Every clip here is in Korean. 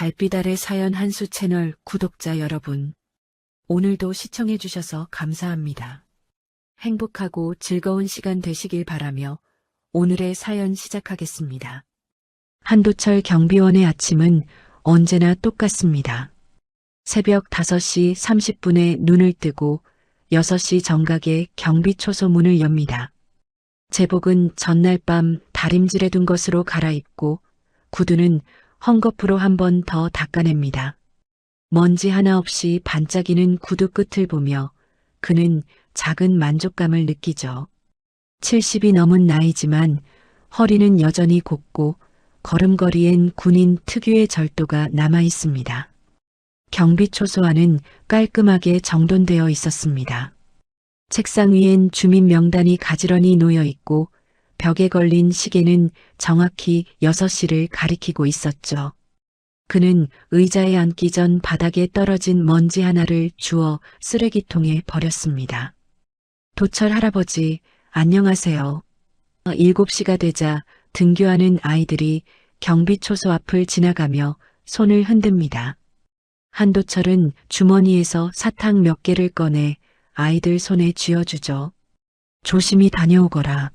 달빛 아래 사연 한수 채널 구독자 여러분, 오늘도 시청해 주셔서 감사합니다. 행복하고 즐거운 시간 되시길 바라며 오늘의 사연 시작하겠습니다. 한도철 경비원의 아침은 언제나 똑같습니다. 새벽 5시 30분에 눈을 뜨고 6시 정각에 경비초소 문을 엽니다. 제복은 전날 밤 다림질해 둔 것으로 갈아입고 구두는 헝겊으로 한 번 더 닦아냅니다. 먼지 하나 없이 반짝이는 구두 끝을 보며 그는 작은 만족감을 느끼죠. 70이 넘은 나이지만 허리는 여전히 곱고 걸음걸이엔 군인 특유의 절도가 남아 있습니다. 경비초소안은 깔끔하게 정돈되어 있었습니다. 책상 위엔 주민 명단이 가지런히 놓여 있고 벽에 걸린 시계는 정확히 6시를 가리키고 있었죠. 그는 의자에 앉기 전 바닥에 떨어진 먼지 하나를 주워 쓰레기통에 버렸습니다. 도철 할아버지, 안녕하세요. 7시가 되자 등교하는 아이들이 경비초소 앞을 지나가며 손을 흔듭니다. 한도철은 주머니에서 사탕 몇 개를 꺼내 아이들 손에 쥐어주죠. 조심히 다녀오거라.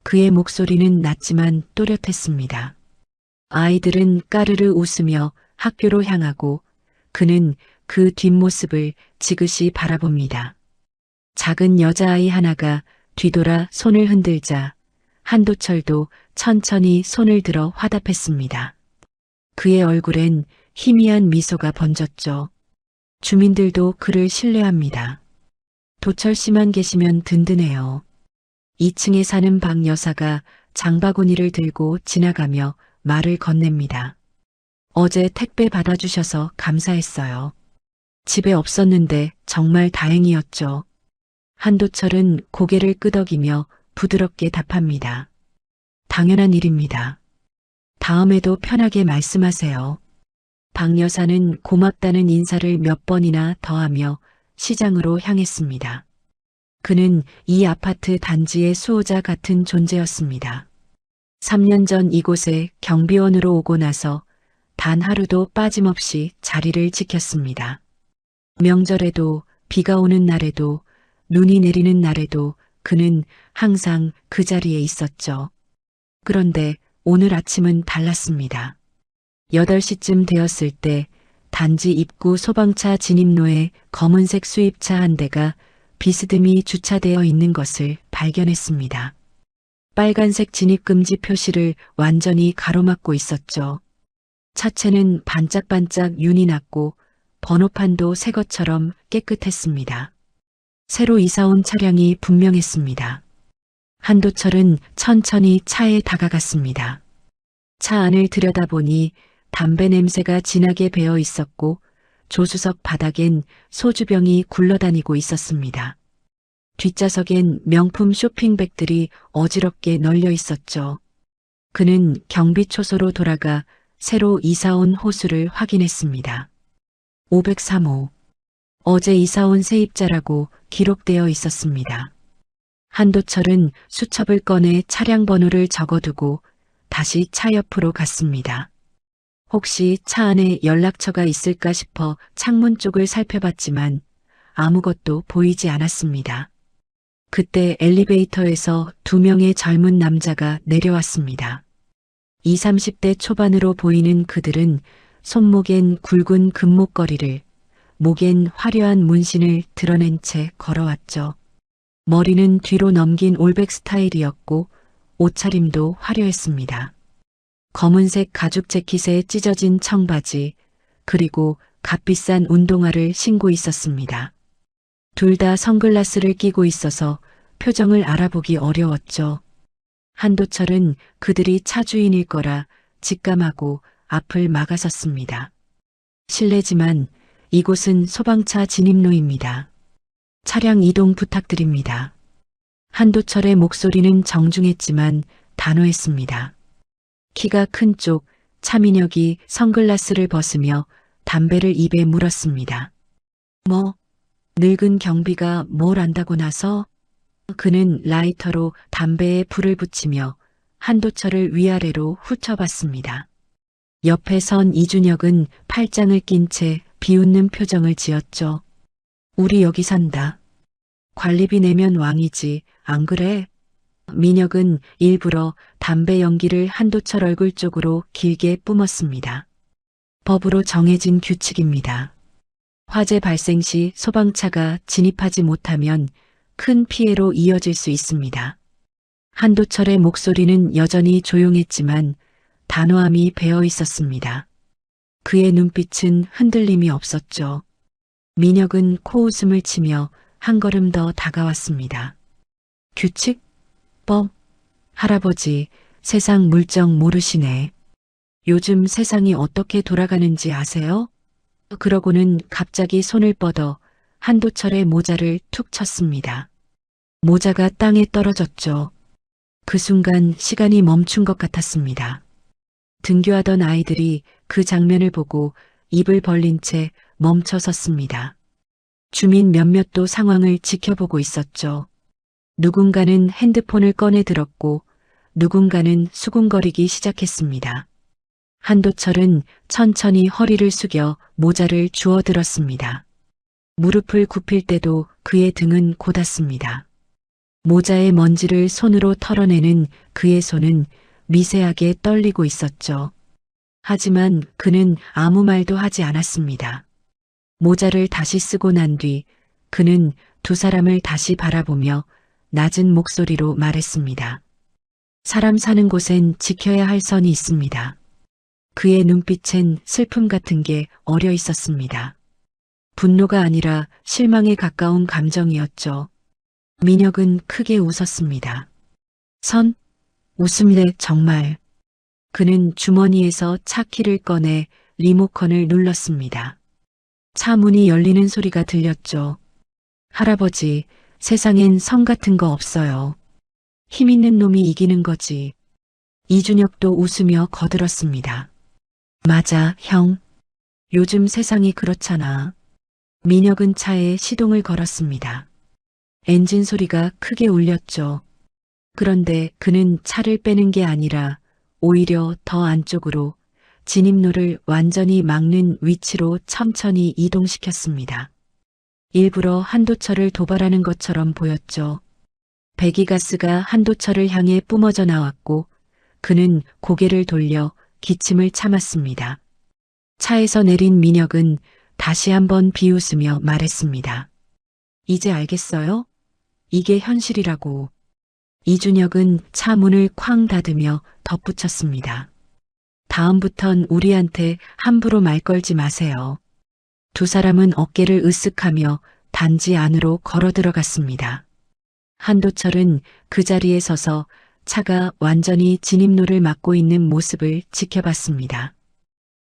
그의 목소리는 낮지만 또렷했습니다. 아이들은 까르르 웃으며 학교로 향하고 그는 그 뒷모습을 지그시 바라봅니다. 작은 여자아이 하나가 뒤돌아 손을 흔들자 한도철도 천천히 손을 들어 화답했습니다. 그의 얼굴엔 희미한 미소가 번졌죠. 주민들도 그를 신뢰합니다. 도철 씨만 계시면 든든해요. 2층에 사는 박 여사가 장바구니를 들고 지나가며 말을 건넵니다. 어제 택배 받아주셔서 감사했어요. 집에 없었는데 정말 다행이었죠. 한도철은 고개를 끄덕이며 부드럽게 답합니다. 당연한 일입니다. 다음에도 편하게 말씀하세요. 박 여사는 고맙다는 인사를 몇 번이나 더하며 시장으로 향했습니다. 그는 이 아파트 단지의 수호자 같은 존재였습니다. 3년 전 이곳에 경비원으로 오고 나서 단 하루도 빠짐없이 자리를 지켰습니다. 명절에도 비가 오는 날에도 눈이 내리는 날에도 그는 항상 그 자리에 있었죠. 그런데 오늘 아침은 달랐습니다. 8시쯤 되었을 때 단지 입구 소방차 진입로에 검은색 수입차 한 대가 비스듬히 주차되어 있는 것을 발견했습니다. 빨간색 진입금지 표시를 완전히 가로막고 있었죠. 차체는 반짝반짝 윤이 났고 번호판도 새 것처럼 깨끗했습니다. 새로 이사온 차량이 분명했습니다. 한도철은 천천히 차에 다가갔습니다. 차 안을 들여다보니 담배 냄새가 진하게 배어 있었고 조수석 바닥엔 소주병이 굴러다니고 있었습니다. 뒷좌석엔 명품 쇼핑백들이 어지럽게 널려 있었죠. 그는 경비초소로 돌아가 새로 이사온 호수를 확인했습니다. 503호. 어제 이사온 세입자라고 기록되어 있었습니다. 한도철은 수첩을 꺼내 차량 번호를 적어두고 다시 차 옆으로 갔습니다. 혹시 차 안에 연락처가 있을까 싶어 창문 쪽을 살펴봤지만 아무것도 보이지 않았습니다. 그때 엘리베이터에서 2명의 젊은 남자가 내려왔습니다. 20, 30대 초반으로 보이는 그들은 손목엔 굵은 금목걸이를, 목엔 화려한 문신을 드러낸 채 걸어왔죠. 머리는 뒤로 넘긴 올백 스타일이었고 옷차림도 화려했습니다. 검은색 가죽 재킷에 찢어진 청바지, 그리고 값비싼 운동화를 신고 있었습니다. 둘 다 선글라스를 끼고 있어서 표정을 알아보기 어려웠죠. 한도철은 그들이 차주인일 거라 직감하고 앞을 막아섰습니다. 실례지만 이곳은 소방차 진입로입니다. 차량 이동 부탁드립니다. 한도철의 목소리는 정중했지만 단호했습니다. 키가 큰 쪽 차민혁이 선글라스를 벗으며 담배를 입에 물었습니다. 뭐, 늙은 경비가 뭘 안다고 나서? 그는 라이터로 담배에 불을 붙이며 한도철을 위아래로 훑어봤습니다. 옆에 선 이준혁은 팔짱을 낀 채 비웃는 표정을 지었죠. 우리 여기 산다. 관리비 내면 왕이지, 안 그래? 민혁은 일부러 담배 연기를 한도철 얼굴 쪽으로 길게 뿜었습니다. 법으로 정해진 규칙입니다. 화재 발생 시 소방차가 진입하지 못하면 큰 피해로 이어질 수 있습니다. 한도철의 목소리는 여전히 조용했지만 단호함이 배어 있었습니다. 그의 눈빛은 흔들림이 없었죠. 민혁은 코웃음을 치며 한 걸음 더 다가왔습니다. 규칙? 법? 할아버지, 세상 물정 모르시네. 요즘 세상이 어떻게 돌아가는지 아세요? 그러고는 갑자기 손을 뻗어 한도철의 모자를 툭 쳤습니다. 모자가 땅에 떨어졌죠. 그 순간 시간이 멈춘 것 같았습니다. 등교하던 아이들이 그 장면을 보고 입을 벌린 채 멈춰 섰습니다. 주민 몇몇도 상황을 지켜보고 있었죠. 누군가는 핸드폰을 꺼내 들었고 누군가는 수군거리기 시작했습니다. 한도철은 천천히 허리를 숙여 모자를 주워 들었습니다. 무릎을 굽힐 때도 그의 등은 곧았습니다. 모자의 먼지를 손으로 털어내는 그의 손은 미세하게 떨리고 있었죠. 하지만 그는 아무 말도 하지 않았습니다. 모자를 다시 쓰고 난 뒤 그는 두 사람을 다시 바라보며 낮은 목소리로 말했습니다. 사람 사는 곳엔 지켜야 할 선이 있습니다. 그의 눈빛엔 슬픔 같은 게 어려 있었습니다. 분노가 아니라 실망에 가까운 감정이었죠. 민혁은 크게 웃었습니다. 선? 웃음이래 정말. 그는 주머니에서 차 키를 꺼내 리모컨을 눌렀습니다. 차 문이 열리는 소리가 들렸죠. 할아버지, 세상엔 선 같은 거 없어요. 힘 있는 놈이 이기는 거지. 이준혁도 웃으며 거들었습니다. 맞아, 형. 요즘 세상이 그렇잖아. 민혁은 차에 시동을 걸었습니다. 엔진 소리가 크게 울렸죠. 그런데 그는 차를 빼는 게 아니라 오히려 더 안쪽으로 진입로를 완전히 막는 위치로 천천히 이동시켰습니다. 일부러 한도철을 도발하는 것처럼 보였죠. 배기가스가 한도철을 향해 뿜어져 나왔고 그는 고개를 돌려 기침을 참았습니다. 차에서 내린 민혁은 다시 한번 비웃으며 말했습니다. 이제 알겠어요? 이게 현실이라고. 이준혁은 차 문을 쾅 닫으며 덧붙였습니다. 다음부턴 우리한테 함부로 말 걸지 마세요. 두 사람은 어깨를 으쓱하며 단지 안으로 걸어 들어갔습니다. 한도철은 그 자리에 서서 차가 완전히 진입로를 막고 있는 모습을 지켜봤습니다.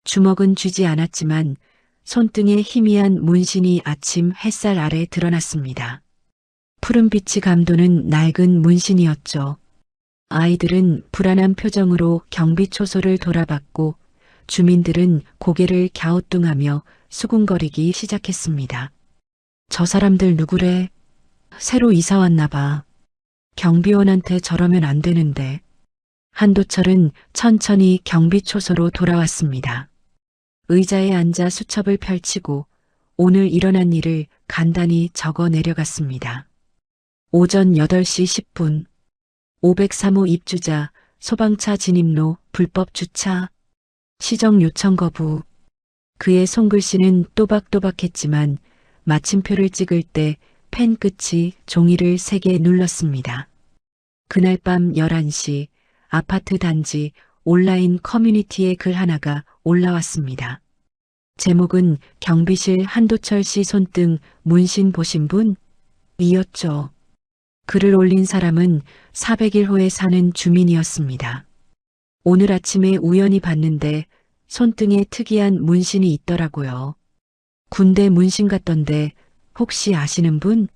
주먹은 쥐지 않았지만 손등에 희미한 문신이 아침 햇살 아래 드러났습니다. 푸른빛이 감도는 낡은 문신이었죠. 아이들은 불안한 표정으로 경비초소를 돌아봤고 주민들은 고개를 갸우뚱하며 수군거리기 시작했습니다. 저 사람들 누구래? 새로 이사 왔나 봐. 경비원한테 저러면 안 되는데. 한도철은 천천히 경비초소로 돌아왔습니다. 의자에 앉아 수첩을 펼치고 오늘 일어난 일을 간단히 적어 내려갔습니다. 오전 8시 10분 503호 입주자 소방차 진입로 불법 주차 시정 요청 거부. 그의 손글씨는 또박또박했지만 마침표를 찍을 때 펜 끝이 종이를 세게 눌렀습니다. 그날 밤 11시 아파트 단지 온라인 커뮤니티에 글 하나가 올라왔습니다. 제목은 경비실 한도철 씨 손등 문신 보신 분? 이었죠. 글을 올린 사람은 401호에 사는 주민이었습니다. 오늘 아침에 우연히 봤는데 손등에 특이한 문신이 있더라고요. 군대 문신 같던데 혹시 아시는 분?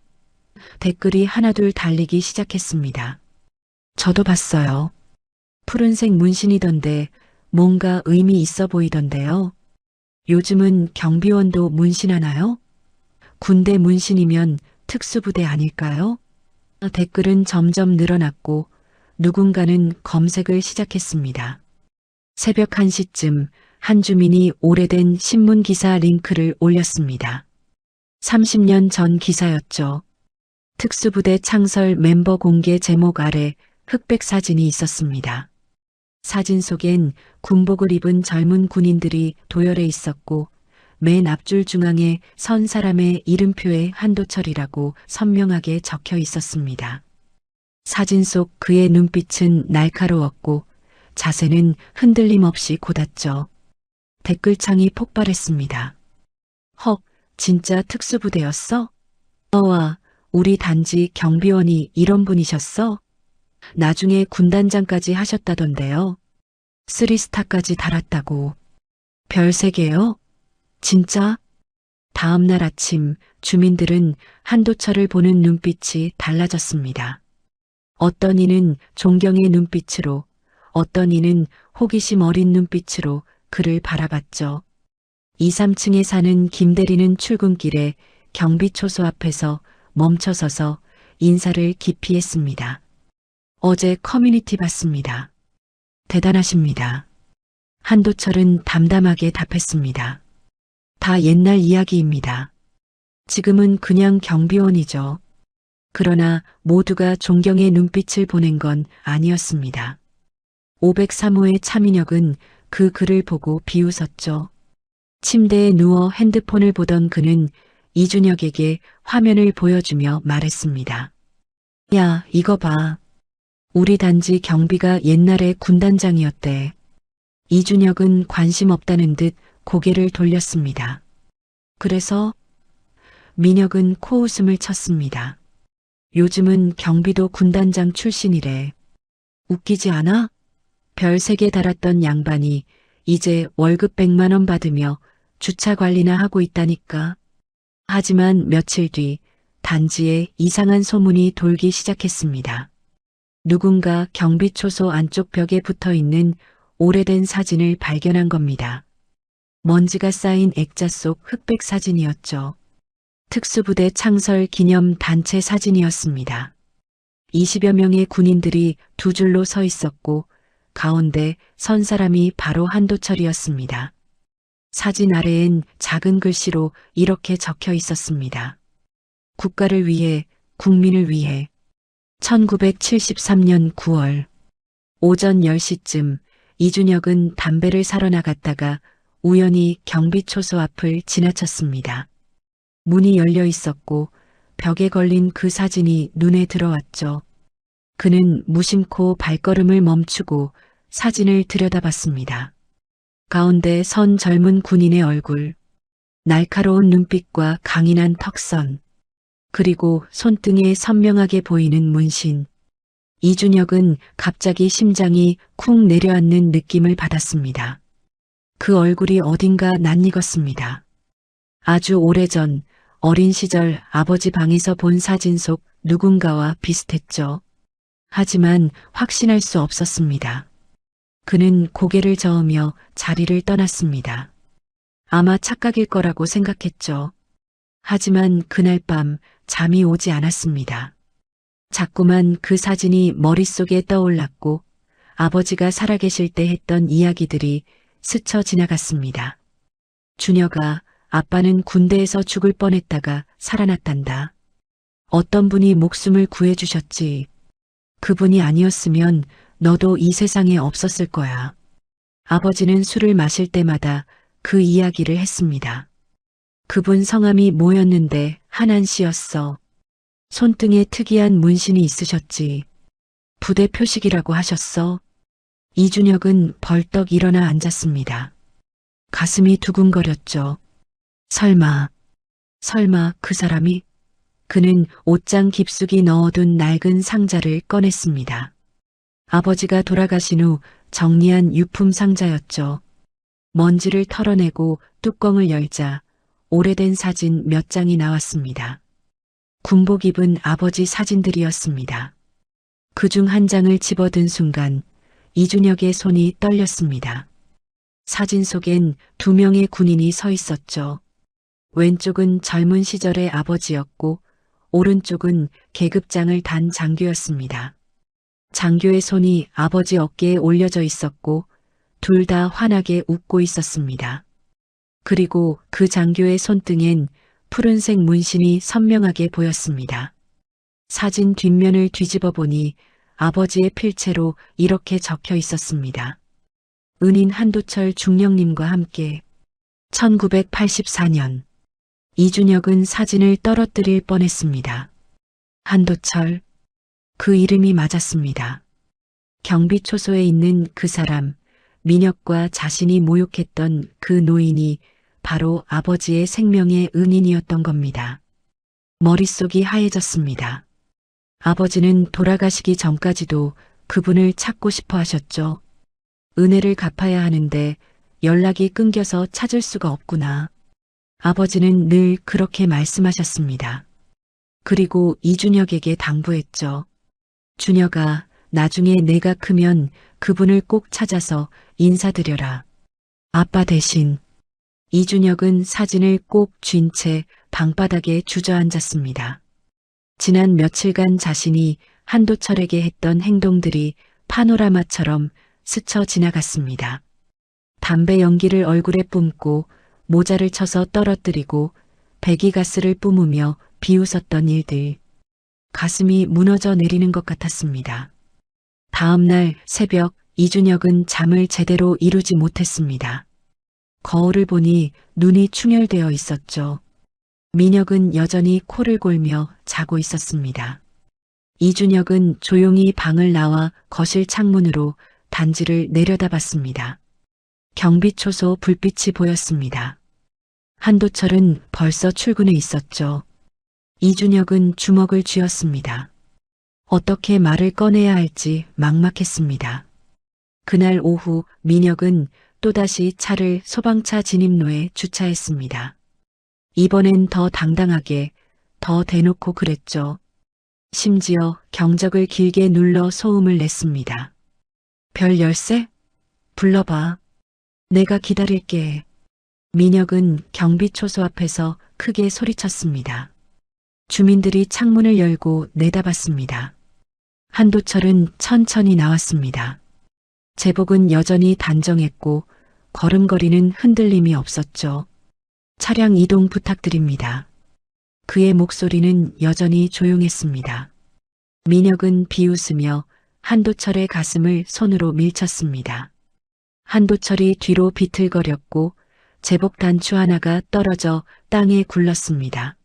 댓글이 하나둘 달리기 시작했습니다. 저도 봤어요. 푸른색 문신이던데 뭔가 의미 있어 보이던데요. 요즘은 경비원도 문신하나요? 군대 문신이면 특수부대 아닐까요? 댓글은 점점 늘어났고 누군가는 검색을 시작했습니다. 새벽 1시쯤 한 주민이 오래된 신문 기사 링크를 올렸습니다. 30년 전 기사였죠. 특수부대 창설 멤버 공개 제목 아래 흑백 사진이 있었습니다. 사진 속엔 군복을 입은 젊은 군인들이 도열해 있었고 맨 앞줄 중앙에 선 사람의 이름표에 한도철이라고 선명하게 적혀 있었습니다. 사진 속 그의 눈빛은 날카로웠고 자세는 흔들림 없이 곧았죠. 댓글창이 폭발했습니다. 헉, 진짜 특수부대였어? 너와 우리 단지 경비원이 이런 분이셨어? 나중에 군단장까지 하셨다던데요. 3스타까지 달았다고. 별 3개요? 진짜? 다음 날 아침 주민들은 한도철을 보는 눈빛이 달라졌습니다. 어떤 이는 존경의 눈빛으로, 어떤 이는 호기심 어린 눈빛으로 그를 바라봤죠. 2, 3층에 사는 김대리는 출근길에 경비초소 앞에서 멈춰서서 인사를 깊이 했습니다. 어제 커뮤니티 봤습니다. 대단하십니다. 한도철은 담담하게 답했습니다. 다 옛날 이야기입니다. 지금은 그냥 경비원이죠. 그러나 모두가 존경의 눈빛을 보낸 건 아니었습니다. 503호의 차민혁은 그 글을 보고 비웃었죠. 침대에 누워 핸드폰을 보던 그는 이준혁에게 화면을 보여주며 말했습니다. 야, 이거 봐. 우리 단지 경비가 옛날에 군단장이었대. 이준혁은 관심 없다는 듯 고개를 돌렸습니다. 그래서 민혁은 코웃음을 쳤습니다. 요즘은 경비도 군단장 출신이래. 웃기지 않아? 별 3개 달았던 양반이 이제 월급 100만 원 받으며 주차 관리나 하고 있다니까. 하지만 며칠 뒤 단지에 이상한 소문이 돌기 시작했습니다. 누군가 경비초소 안쪽 벽에 붙어 있는 오래된 사진을 발견한 겁니다. 먼지가 쌓인 액자 속 흑백 사진이었죠. 특수부대 창설 기념 단체 사진이었습니다. 20여 명의 군인들이 두 줄로 서 있었고 가운데 선 사람이 바로 한도철이었습니다. 사진 아래엔 작은 글씨로 이렇게 적혀 있었습니다. 국가를 위해, 국민을 위해. 1973년 9월 오전 10시쯤 이준혁은 담배를 사러 나갔다가 우연히 경비초소 앞을 지나쳤습니다. 문이 열려 있었고 벽에 걸린 그 사진이 눈에 들어왔죠. 그는 무심코 발걸음을 멈추고 사진을 들여다봤습니다. 가운데 선 젊은 군인의 얼굴, 날카로운 눈빛과 강인한 턱선, 그리고 손등에 선명하게 보이는 문신. 이준혁은 갑자기 심장이 쿵 내려앉는 느낌을 받았습니다. 그 얼굴이 어딘가 낯익었습니다. 아주 오래전 어린 시절 아버지 방에서 본 사진 속 누군가와 비슷했죠. 하지만 확신할 수 없었습니다. 그는 고개를 저으며 자리를 떠났습니다. 아마 착각일 거라고 생각했죠. 하지만 그날 밤 잠이 오지 않았습니다. 자꾸만 그 사진이 머릿속에 떠올랐고 아버지가 살아계실 때 했던 이야기들이 스쳐 지나갔습니다. 준혁아, 아빠는 군대에서 죽을 뻔했다가 살아났단다. 어떤 분이 목숨을 구해주셨지. 그분이 아니었으면 너도 이 세상에 없었을 거야. 아버지는 술을 마실 때마다 그 이야기를 했습니다. 그분 성함이 뭐였는데 한한 씨였어. 손등에 특이한 문신이 있으셨지. 부대 표식이라고 하셨어. 이준혁은 벌떡 일어나 앉았습니다. 가슴이 두근거렸죠. 설마 그 사람이? 그는 옷장 깊숙이 넣어둔 낡은 상자를 꺼냈습니다. 아버지가 돌아가신 후 정리한 유품 상자였죠. 먼지를 털어내고 뚜껑을 열자 오래된 사진 몇 장이 나왔습니다. 군복 입은 아버지 사진들이었습니다. 그중 한 장을 집어든 순간 이준혁의 손이 떨렸습니다. 사진 속엔 2명의 군인이 서 있었죠. 왼쪽은 젊은 시절의 아버지였고 오른쪽은 계급장을 단 장교였습니다. 장교의 손이 아버지 어깨에 올려져 있었고 둘 다 환하게 웃고 있었습니다. 그리고 그 장교의 손등엔 푸른색 문신이 선명하게 보였습니다. 사진 뒷면을 뒤집어 보니 아버지의 필체로 이렇게 적혀 있었습니다. 은인 한도철 중령님과 함께 1984년 이준혁은 사진을 떨어뜨릴 뻔했습니다. 한도철, 그 이름이 맞았습니다. 경비초소에 있는 그 사람, 민혁과 자신이 모욕했던 그 노인이 바로 아버지의 생명의 은인이었던 겁니다. 머릿속이 하얘졌습니다. 아버지는 돌아가시기 전까지도 그분을 찾고 싶어 하셨죠. 은혜를 갚아야 하는데 연락이 끊겨서 찾을 수가 없구나. 아버지는 늘 그렇게 말씀하셨습니다. 그리고 이준혁에게 당부했죠. 준혁아, 나중에 내가 크면 그분을 꼭 찾아서 인사드려라. 아빠 대신. 이준혁은 사진을 꼭 쥔 채 방바닥에 주저앉았습니다. 지난 며칠간 자신이 한도철에게 했던 행동들이 파노라마처럼 스쳐 지나갔습니다. 담배 연기를 얼굴에 뿜고 모자를 쳐서 떨어뜨리고 배기가스를 뿜으며 비웃었던 일들. 가슴이 무너져 내리는 것 같았습니다. 다음 날 새벽 이준혁은 잠을 제대로 이루지 못했습니다. 거울을 보니 눈이 충혈되어 있었죠. 민혁은 여전히 코를 골며 자고 있었습니다. 이준혁은 조용히 방을 나와 거실 창문으로 단지를 내려다봤습니다. 경비초소 불빛이 보였습니다. 한도철은 벌써 출근해 있었죠. 이준혁은 주먹을 쥐었습니다. 어떻게 말을 꺼내야 할지 막막했습니다. 그날 오후 민혁은 또다시 차를 소방차 진입로에 주차했습니다. 이번엔 더 당당하게, 더 대놓고 그랬죠. 심지어 경적을 길게 눌러 소음을 냈습니다. 별 열쇠? 불러봐. 내가 기다릴게. 민혁은 경비초소 앞에서 크게 소리쳤습니다. 주민들이 창문을 열고 내다봤습니다. 한도철은 천천히 나왔습니다. 제복은 여전히 단정했고 걸음걸이는 흔들림이 없었죠. 차량 이동 부탁드립니다. 그의 목소리는 여전히 조용했습니다. 민혁은 비웃으며 한도철의 가슴을 손으로 밀쳤습니다. 한도철이 뒤로 비틀거렸고 제복 단추 하나가 떨어져 땅에 굴렀습니다.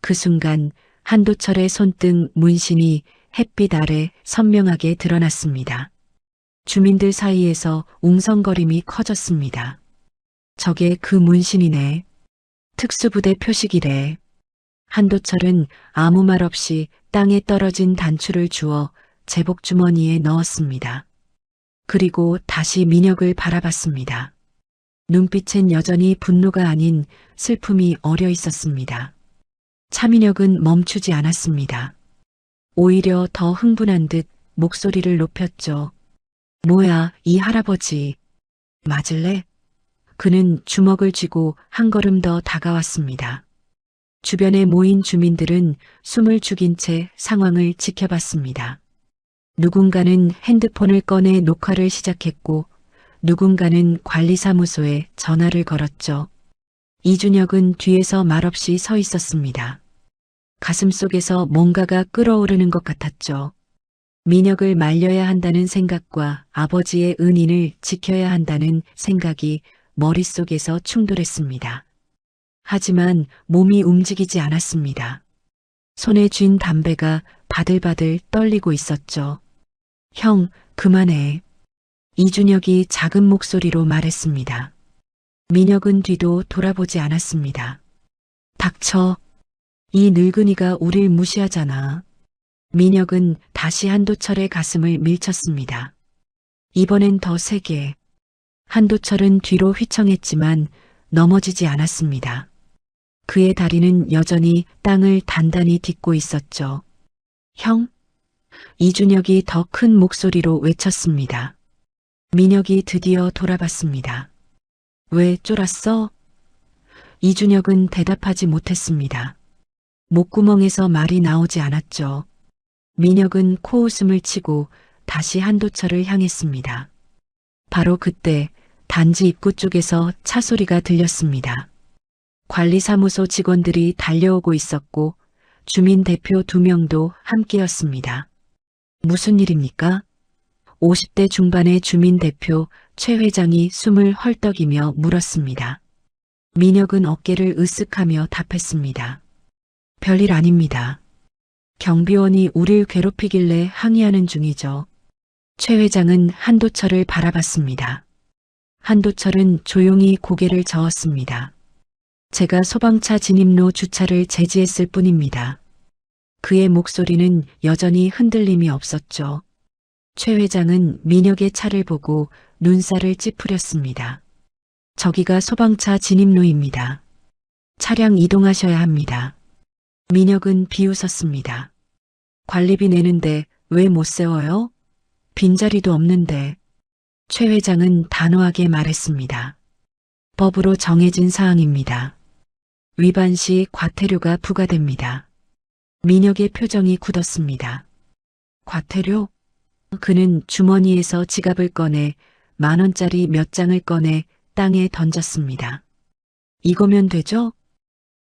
그 순간 한도철의 손등 문신이 햇빛 아래 선명하게 드러났습니다. 주민들 사이에서 웅성거림이 커졌습니다. 저게 그 문신이네. 특수부대 표식이래. 한도철은 아무 말 없이 땅에 떨어진 단추를 주워 제복 주머니에 넣었습니다. 그리고 다시 민혁을 바라봤습니다. 눈빛엔 여전히 분노가 아닌 슬픔이 어려 있었습니다. 차민혁은 멈추지 않았습니다. 오히려 더 흥분한 듯 목소리를 높였죠. 뭐야, 이 할아버지. 맞을래? 그는 주먹을 쥐고 한 걸음 더 다가왔습니다. 주변에 모인 주민들은 숨을 죽인 채 상황을 지켜봤습니다. 누군가는 핸드폰을 꺼내 녹화를 시작했고 누군가는 관리사무소에 전화를 걸었죠. 이준혁은 뒤에서 말없이 서 있었습니다. 가슴속에서 뭔가가 끓어오르는 것 같았죠. 민혁을 말려야 한다는 생각과 아버지의 은인을 지켜야 한다는 생각이 머릿속에서 충돌했습니다. 하지만 몸이 움직이지 않았습니다. 손에 쥔 담배가 바들바들 떨리고 있었죠. 형, 그만해. 이준혁이 작은 목소리로 말했습니다. 민혁은 뒤도 돌아보지 않았습니다. 닥쳐. 이 늙은이가 우릴 무시하잖아. 민혁은 다시 한도철의 가슴을 밀쳤습니다. 이번엔 더 세게. 한도철은 뒤로 휘청했지만 넘어지지 않았습니다. 그의 다리는 여전히 땅을 단단히 딛고 있었죠. 형? 이준혁이 더 큰 목소리로 외쳤습니다. 민혁이 드디어 돌아봤습니다. 왜 쫄았어? 이준혁은 대답하지 못했습니다. 목구멍에서 말이 나오지 않았죠. 민혁은 코웃음을 치고 다시 한도철을 향했습니다. 바로 그때 단지 입구 쪽에서 차 소리가 들렸습니다. 관리사무소 직원들이 달려오고 있었고 주민 대표 2명도 함께였습니다. 무슨 일입니까? 50대 중반의 주민 대표 최 회장이 숨을 헐떡이며 물었습니다. 민혁은 어깨를 으쓱하며 답했습니다. 별일 아닙니다. 경비원이 우릴 괴롭히길래 항의하는 중이죠. 최 회장은 한도철을 바라봤습니다. 한도철은 조용히 고개를 저었습니다. 제가 소방차 진입로 주차를 제지했을 뿐입니다. 그의 목소리는 여전히 흔들림이 없었죠. 최 회장은 민혁의 차를 보고 눈살을 찌푸렸습니다. 저기가 소방차 진입로입니다. 차량 이동하셔야 합니다. 민혁은 비웃었습니다. 관리비 내는데 왜 못 세워요? 빈자리도 없는데. 최 회장은 단호하게 말했습니다. 법으로 정해진 사항입니다. 위반 시 과태료가 부과됩니다. 민혁의 표정이 굳었습니다. 과태료? 그는 주머니에서 지갑을 꺼내 10,000원짜리 몇 장을 꺼내 땅에 던졌습니다. 이거면 되죠?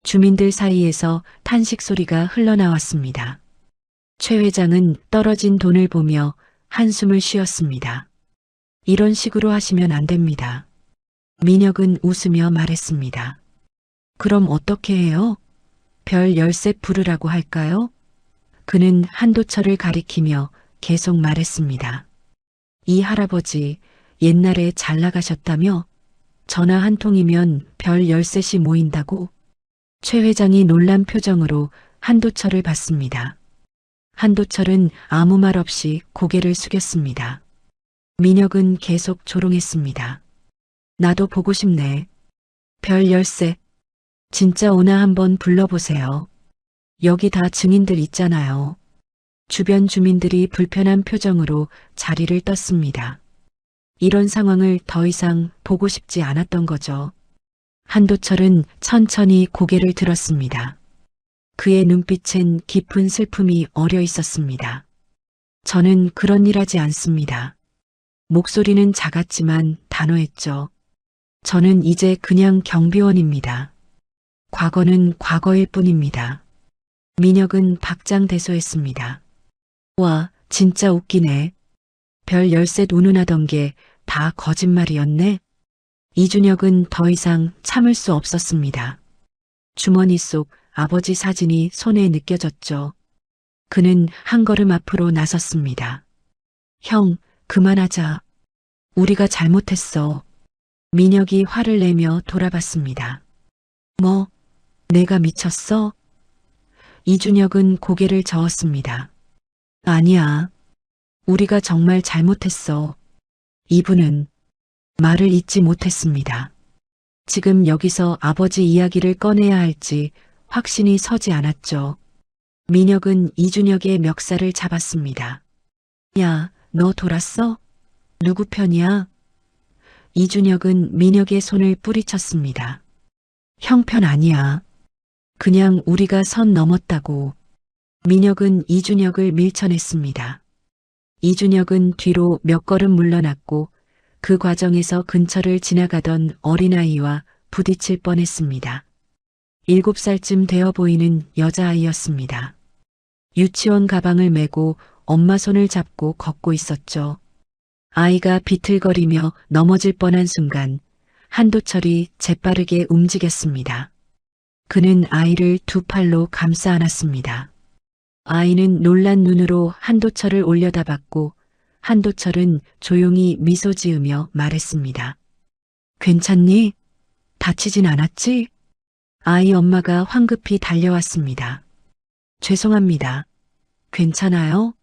주민들 사이에서 탄식 소리가 흘러나왔습니다. 최 회장은 떨어진 돈을 보며 한숨을 쉬었습니다. 이런 식으로 하시면 안 됩니다. 민혁은 웃으며 말했습니다. 그럼 어떻게 해요? 별 열쇠 부르라고 할까요? 그는 한도철을 가리키며 계속 말했습니다. 이 할아버지 옛날에 잘 나가셨다며? 전화 한 통이면 별 13씩 모인다고? 최 회장이 놀란 표정으로 한도철을 봤습니다. 한도철은 아무 말 없이 고개를 숙였습니다. 민혁은 계속 조롱했습니다. 나도 보고 싶네. 별 13. 진짜 오나 한번 불러보세요. 여기 다 증인들 있잖아요. 주변 주민들이 불편한 표정으로 자리를 떴습니다. 이런 상황을 더 이상 보고 싶지 않았던 거죠. 한도철은 천천히 고개를 들었습니다. 그의 눈빛엔 깊은 슬픔이 어려 있었습니다. 저는 그런 일 하지 않습니다. 목소리는 작았지만 단호했죠. 저는 이제 그냥 경비원입니다. 과거는 과거일 뿐입니다. 민혁은 박장대소했습니다. 와, 진짜 웃기네. 별 13 운운하던 게 다 거짓말이었네. 이준혁은 더 이상 참을 수 없었습니다. 주머니 속 아버지 사진이 손에 느껴졌죠. 그는 한 걸음 앞으로 나섰습니다. 형, 그만하자. 우리가 잘못했어. 민혁이 화를 내며 돌아봤습니다. 뭐, 내가 미쳤어? 이준혁은 고개를 저었습니다. 아니야. 우리가 정말 잘못했어. 이분은 말을 잇지 못했습니다. 지금 여기서 아버지 이야기를 꺼내야 할지 확신이 서지 않았죠. 민혁은 이준혁의 멱살을 잡았습니다. 야, 너 돌았어? 누구 편이야? 이준혁은 민혁의 손을 뿌리쳤습니다. 형 편 아니야. 그냥 우리가 선 넘었다고. 민혁은 이준혁을 밀쳐냈습니다. 이준혁은 뒤로 몇 걸음 물러났고 그 과정에서 근처를 지나가던 어린아이와 부딪힐 뻔했습니다. 7살쯤 되어 보이는 여자아이였습니다. 유치원 가방을 메고 엄마 손을 잡고 걷고 있었죠. 아이가 비틀거리며 넘어질 뻔한 순간 한도철이 재빠르게 움직였습니다. 그는 아이를 두 팔로 감싸 안았습니다. 아이는 놀란 눈으로 한도철을 올려다봤고 한도철은 조용히 미소 지으며 말했습니다. 괜찮니? 다치진 않았지? 아이 엄마가 황급히 달려왔습니다. 죄송합니다. 괜찮아요?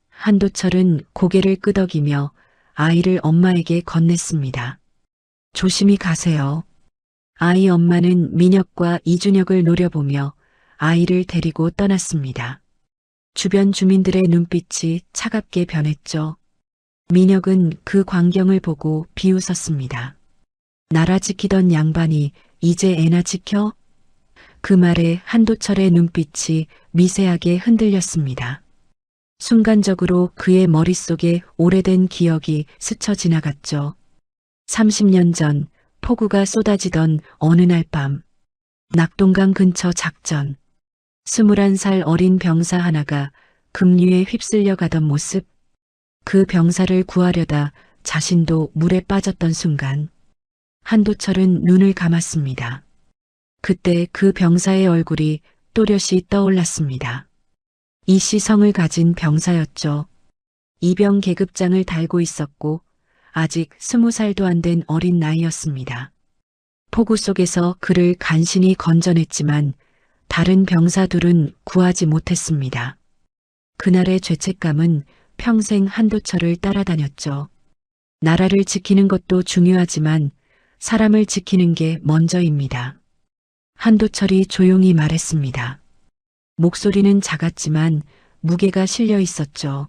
한도철은 고개를 끄덕이며 아이를 엄마에게 건넸습니다. 조심히 가세요. 아이 엄마는 민혁과 이준혁을 노려보며 아이를 데리고 떠났습니다. 주변 주민들의 눈빛이 차갑게 변했죠. 민혁은 그 광경을 보고 비웃었습니다. 나라 지키던 양반이 이제 애나 지켜? 그 말에 한도철의 눈빛이 미세하게 흔들렸습니다. 순간적으로 그의 머릿속에 오래된 기억이 스쳐 지나갔죠. 30년 전 폭우가 쏟아지던 어느 날 밤, 낙동강 근처 작전. 21살 어린 병사 하나가 급류에 휩쓸려 가던 모습. 그 병사를 구하려다 자신도 물에 빠졌던 순간 한도철은 눈을 감았습니다. 그때 그 병사의 얼굴이 또렷이 떠올랐습니다. 이씨성을 가진 병사였죠. 이병 계급장을 달고 있었고 아직 20살도 안 된 어린 나이였습니다. 폭우 속에서 그를 간신히 건져냈지만 다른 병사들은 구하지 못했습니다. 그날의 죄책감은 평생 한도철을 따라다녔죠. 나라를 지키는 것도 중요하지만 사람을 지키는 게 먼저입니다. 한도철이 조용히 말했습니다. 목소리는 작았지만 무게가 실려 있었죠.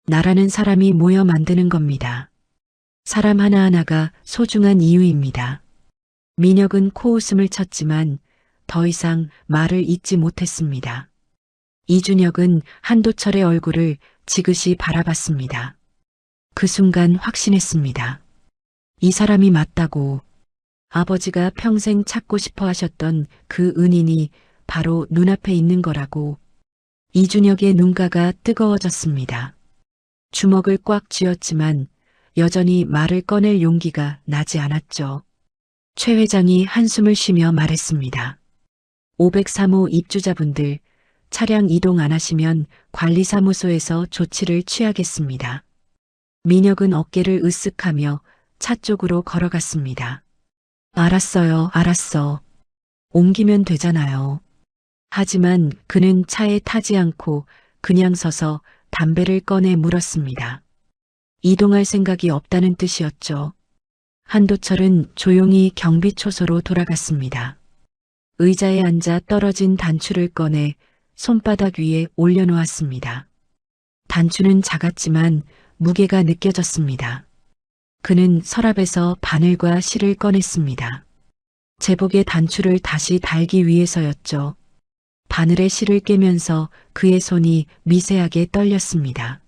나라는 사람이 모여 만드는 겁니다. 사람 하나하나가 소중한 이유입니다. 민혁은 코웃음을 쳤지만 더 이상 말을 잇지 못했습니다. 이준혁은 한도철의 얼굴을 지그시 바라봤습니다. 그 순간 확신했습니다. 이 사람이 맞다고. 아버지가 평생 찾고 싶어 하셨던 그 은인이 바로 눈앞에 있는 거라고. 이준혁의 눈가가 뜨거워졌습니다. 주먹을 꽉 쥐었지만 여전히 말을 꺼낼 용기가 나지 않았죠. 최 회장이 한숨을 쉬며 말했습니다. 503호 입주자분들, 차량 이동 안 하시면 관리사무소에서 조치를 취하겠습니다. 민혁은 어깨를 으쓱하며 차 쪽으로 걸어갔습니다. 알았어요, 알았어. 옮기면 되잖아요. 하지만 그는 차에 타지 않고 그냥 서서 담배를 꺼내 물었습니다. 이동할 생각이 없다는 뜻이었죠. 한도철은 조용히 경비초소로 돌아갔습니다. 의자에 앉아 떨어진 단추를 꺼내 손바닥 위에 올려놓았습니다. 단추는 작았지만 무게가 느껴졌습니다. 그는 서랍에서 바늘과 실을 꺼냈습니다. 제복의 단추를 다시 달기 위해서였죠. 바늘에 실을 깨면서 그의 손이 미세하게 떨렸습니다.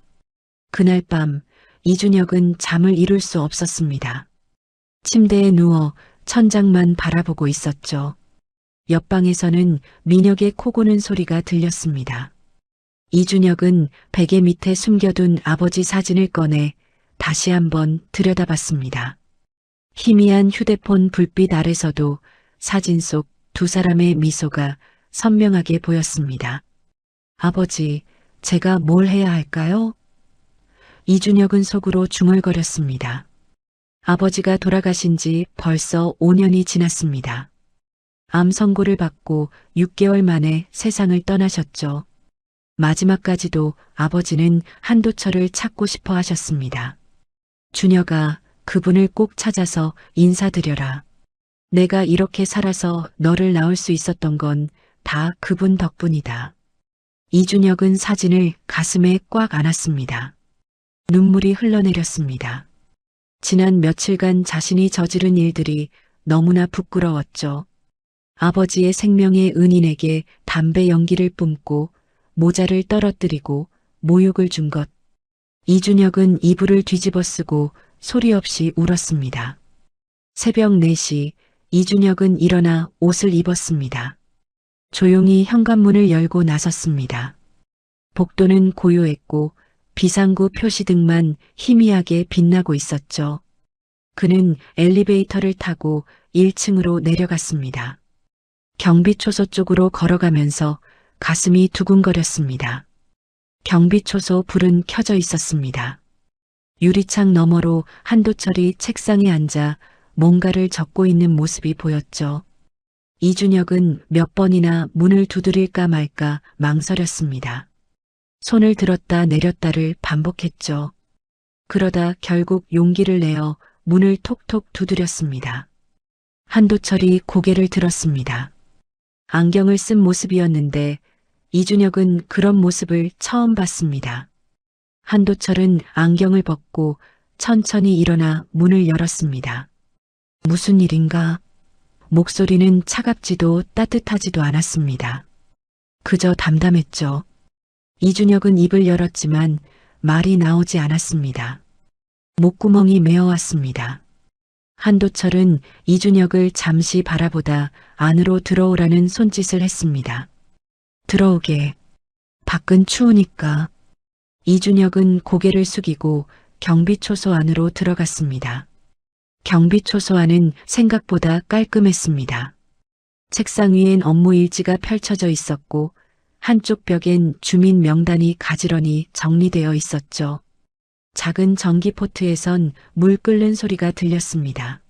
그날 밤 이준혁은 잠을 이룰 수 없었습니다. 침대에 누워 천장만 바라보고 있었죠. 옆방에서는 민혁의 코 고는 소리가 들렸습니다. 이준혁은 베개 밑에 숨겨둔 아버지 사진을 꺼내 다시 한번 들여다봤습니다. 희미한 휴대폰 불빛 아래서도 사진 속 두 사람의 미소가 선명하게 보였습니다. 아버지, 제가 뭘 해야 할까요? 이준혁은 속으로 중얼거렸습니다. 아버지가 돌아가신 지 벌써 5년이 지났습니다. 암 선고를 받고 6개월 만에 세상을 떠나셨죠. 마지막까지도 아버지는 한도철을 찾고 싶어 하셨습니다. 준혁아, 그분을 꼭 찾아서 인사드려라. 내가 이렇게 살아서 너를 낳을 수 있었던 건 다 그분 덕분이다. 이준혁은 사진을 가슴에 꽉 안았습니다. 눈물이 흘러내렸습니다. 지난 며칠간 자신이 저지른 일들이 너무나 부끄러웠죠. 아버지의 생명의 은인에게 담배 연기를 뿜고 모자를 떨어뜨리고 모욕을 준 것. 이준혁은 이불을 뒤집어 쓰고 소리 없이 울었습니다. 새벽 4시 이준혁은 일어나 옷을 입었습니다. 조용히 현관문을 열고 나섰습니다. 복도는 고요했고 비상구 표시등만 희미하게 빛나고 있었죠. 그는 엘리베이터를 타고 1층으로 내려갔습니다. 경비초소 쪽으로 걸어가면서 가슴이 두근거렸습니다. 경비초소 불은 켜져 있었습니다. 유리창 너머로 한도철이 책상에 앉아 뭔가를 적고 있는 모습이 보였죠. 이준혁은 몇 번이나 문을 두드릴까 말까 망설였습니다. 손을 들었다 내렸다를 반복했죠. 그러다 결국 용기를 내어 문을 톡톡 두드렸습니다. 한도철이 고개를 들었습니다. 안경을 쓴 모습이었는데 이준혁은 그런 모습을 처음 봤습니다. 한도철은 안경을 벗고 천천히 일어나 문을 열었습니다. 무슨 일인가? 목소리는 차갑지도 따뜻하지도 않았습니다. 그저 담담했죠. 이준혁은 입을 열었지만 말이 나오지 않았습니다. 목구멍이 메어왔습니다. 한도철은 이준혁을 잠시 바라보다 안으로 들어오라는 손짓을 했습니다. 들어오게. 밖은 추우니까. 이준혁은 고개를 숙이고 경비초소 안으로 들어갔습니다. 경비초소 안은 생각보다 깔끔했습니다. 책상 위엔 업무 일지가 펼쳐져 있었고 한쪽 벽엔 주민 명단이 가지런히 정리되어 있었죠. 작은 전기포트에선 물 끓는 소리가 들렸습니다.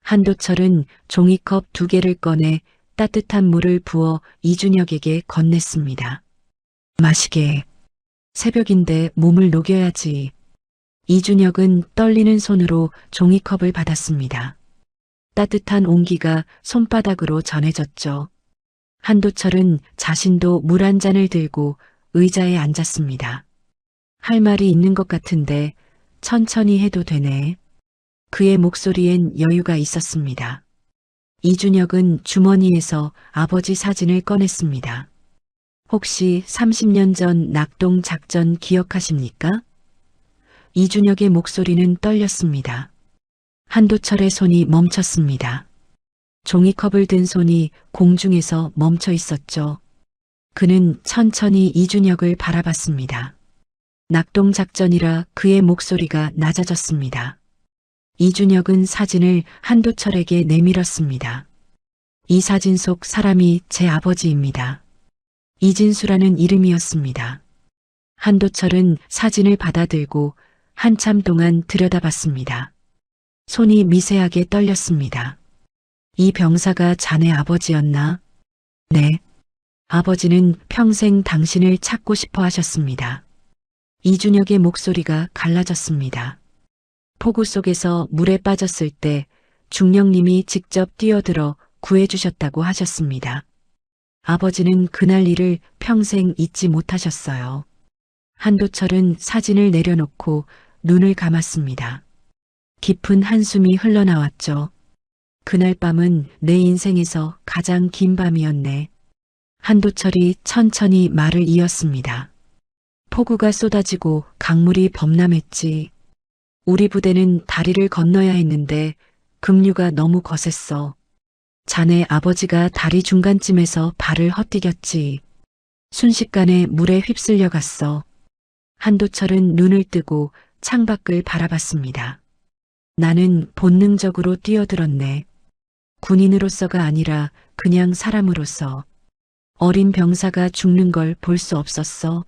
한도철은 종이컵 2개를 꺼내 따뜻한 물을 부어 이준혁에게 건넸습니다. 마시게. 새벽인데 몸을 녹여야지. 이준혁은 떨리는 손으로 종이컵을 받았습니다. 따뜻한 온기가 손바닥으로 전해졌죠. 한도철은 자신도 물 한 잔을 들고 의자에 앉았습니다. 할 말이 있는 것 같은데 천천히 해도 되네. 그의 목소리엔 여유가 있었습니다. 이준혁은 주머니에서 아버지 사진을 꺼냈습니다. 혹시 30년 전 낙동 작전 기억하십니까? 이준혁의 목소리는 떨렸습니다. 한도철의 손이 멈췄습니다. 종이컵을 든 손이 공중에서 멈춰 있었죠. 그는 천천히 이준혁을 바라봤습니다. 낙동 작전이라 그의 목소리가 낮아졌습니다. 이준혁은 사진을 한도철에게 내밀었습니다. 이 사진 속 사람이 제 아버지입니다. 이진수라는 이름이었습니다. 한도철은 사진을 받아들고 한참 동안 들여다봤습니다. 손이 미세하게 떨렸습니다. 이 병사가 자네 아버지였나? 네. 아버지는 평생 당신을 찾고 싶어 하셨습니다. 이준혁의 목소리가 갈라졌습니다. 폭우 속에서 물에 빠졌을 때 중령님이 직접 뛰어들어 구해주셨다고 하셨습니다. 아버지는 그날 일을 평생 잊지 못하셨어요. 한도철은 사진을 내려놓고 눈을 감았습니다. 깊은 한숨이 흘러나왔죠. 그날 밤은 내 인생에서 가장 긴 밤이었네. 한도철이 천천히 말을 이었습니다. 폭우가 쏟아지고 강물이 범람했지. 우리 부대는 다리를 건너야 했는데 급류가 너무 거셌어. 자네 아버지가 다리 중간쯤에서 발을 헛디뎠지. 순식간에 물에 휩쓸려 갔어. 한도철은 눈을 뜨고 창밖을 바라봤습니다. 나는 본능적으로 뛰어들었네. 군인으로서가 아니라 그냥 사람으로서. 어린 병사가 죽는 걸 볼 수 없었어.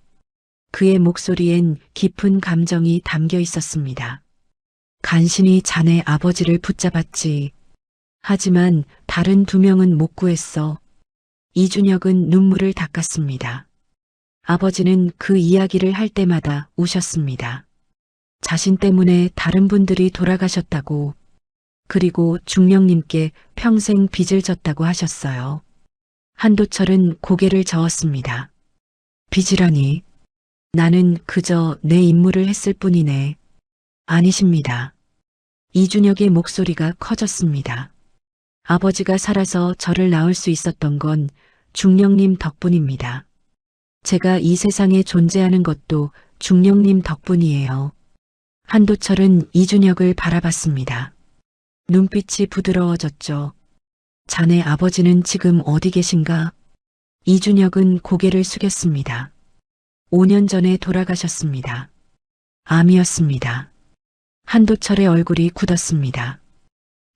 그의 목소리엔 깊은 감정이 담겨 있었습니다. 간신히 자네 아버지를 붙잡았지. 하지만 다른 2명은 못 구했어. 이준혁은 눈물을 닦았습니다. 아버지는 그 이야기를 할 때마다 우셨습니다. 자신 때문에 다른 분들이 돌아가셨다고, 그리고 중령님께 평생 빚을 졌다고 하셨어요. 한도철은 고개를 저었습니다. 빚이라니. 나는 그저 내 임무를 했을 뿐이네. 아니십니다. 이준혁의 목소리가 커졌습니다. 아버지가 살아서 저를 낳을 수 있었던 건 중령님 덕분입니다. 제가 이 세상에 존재하는 것도 중령님 덕분이에요. 한도철은 이준혁을 바라봤습니다. 눈빛이 부드러워졌죠. 자네 아버지는 지금 어디 계신가? 이준혁은 고개를 숙였습니다. 5년 전에 돌아가셨습니다. 암이었습니다. 한도철의 얼굴이 굳었습니다.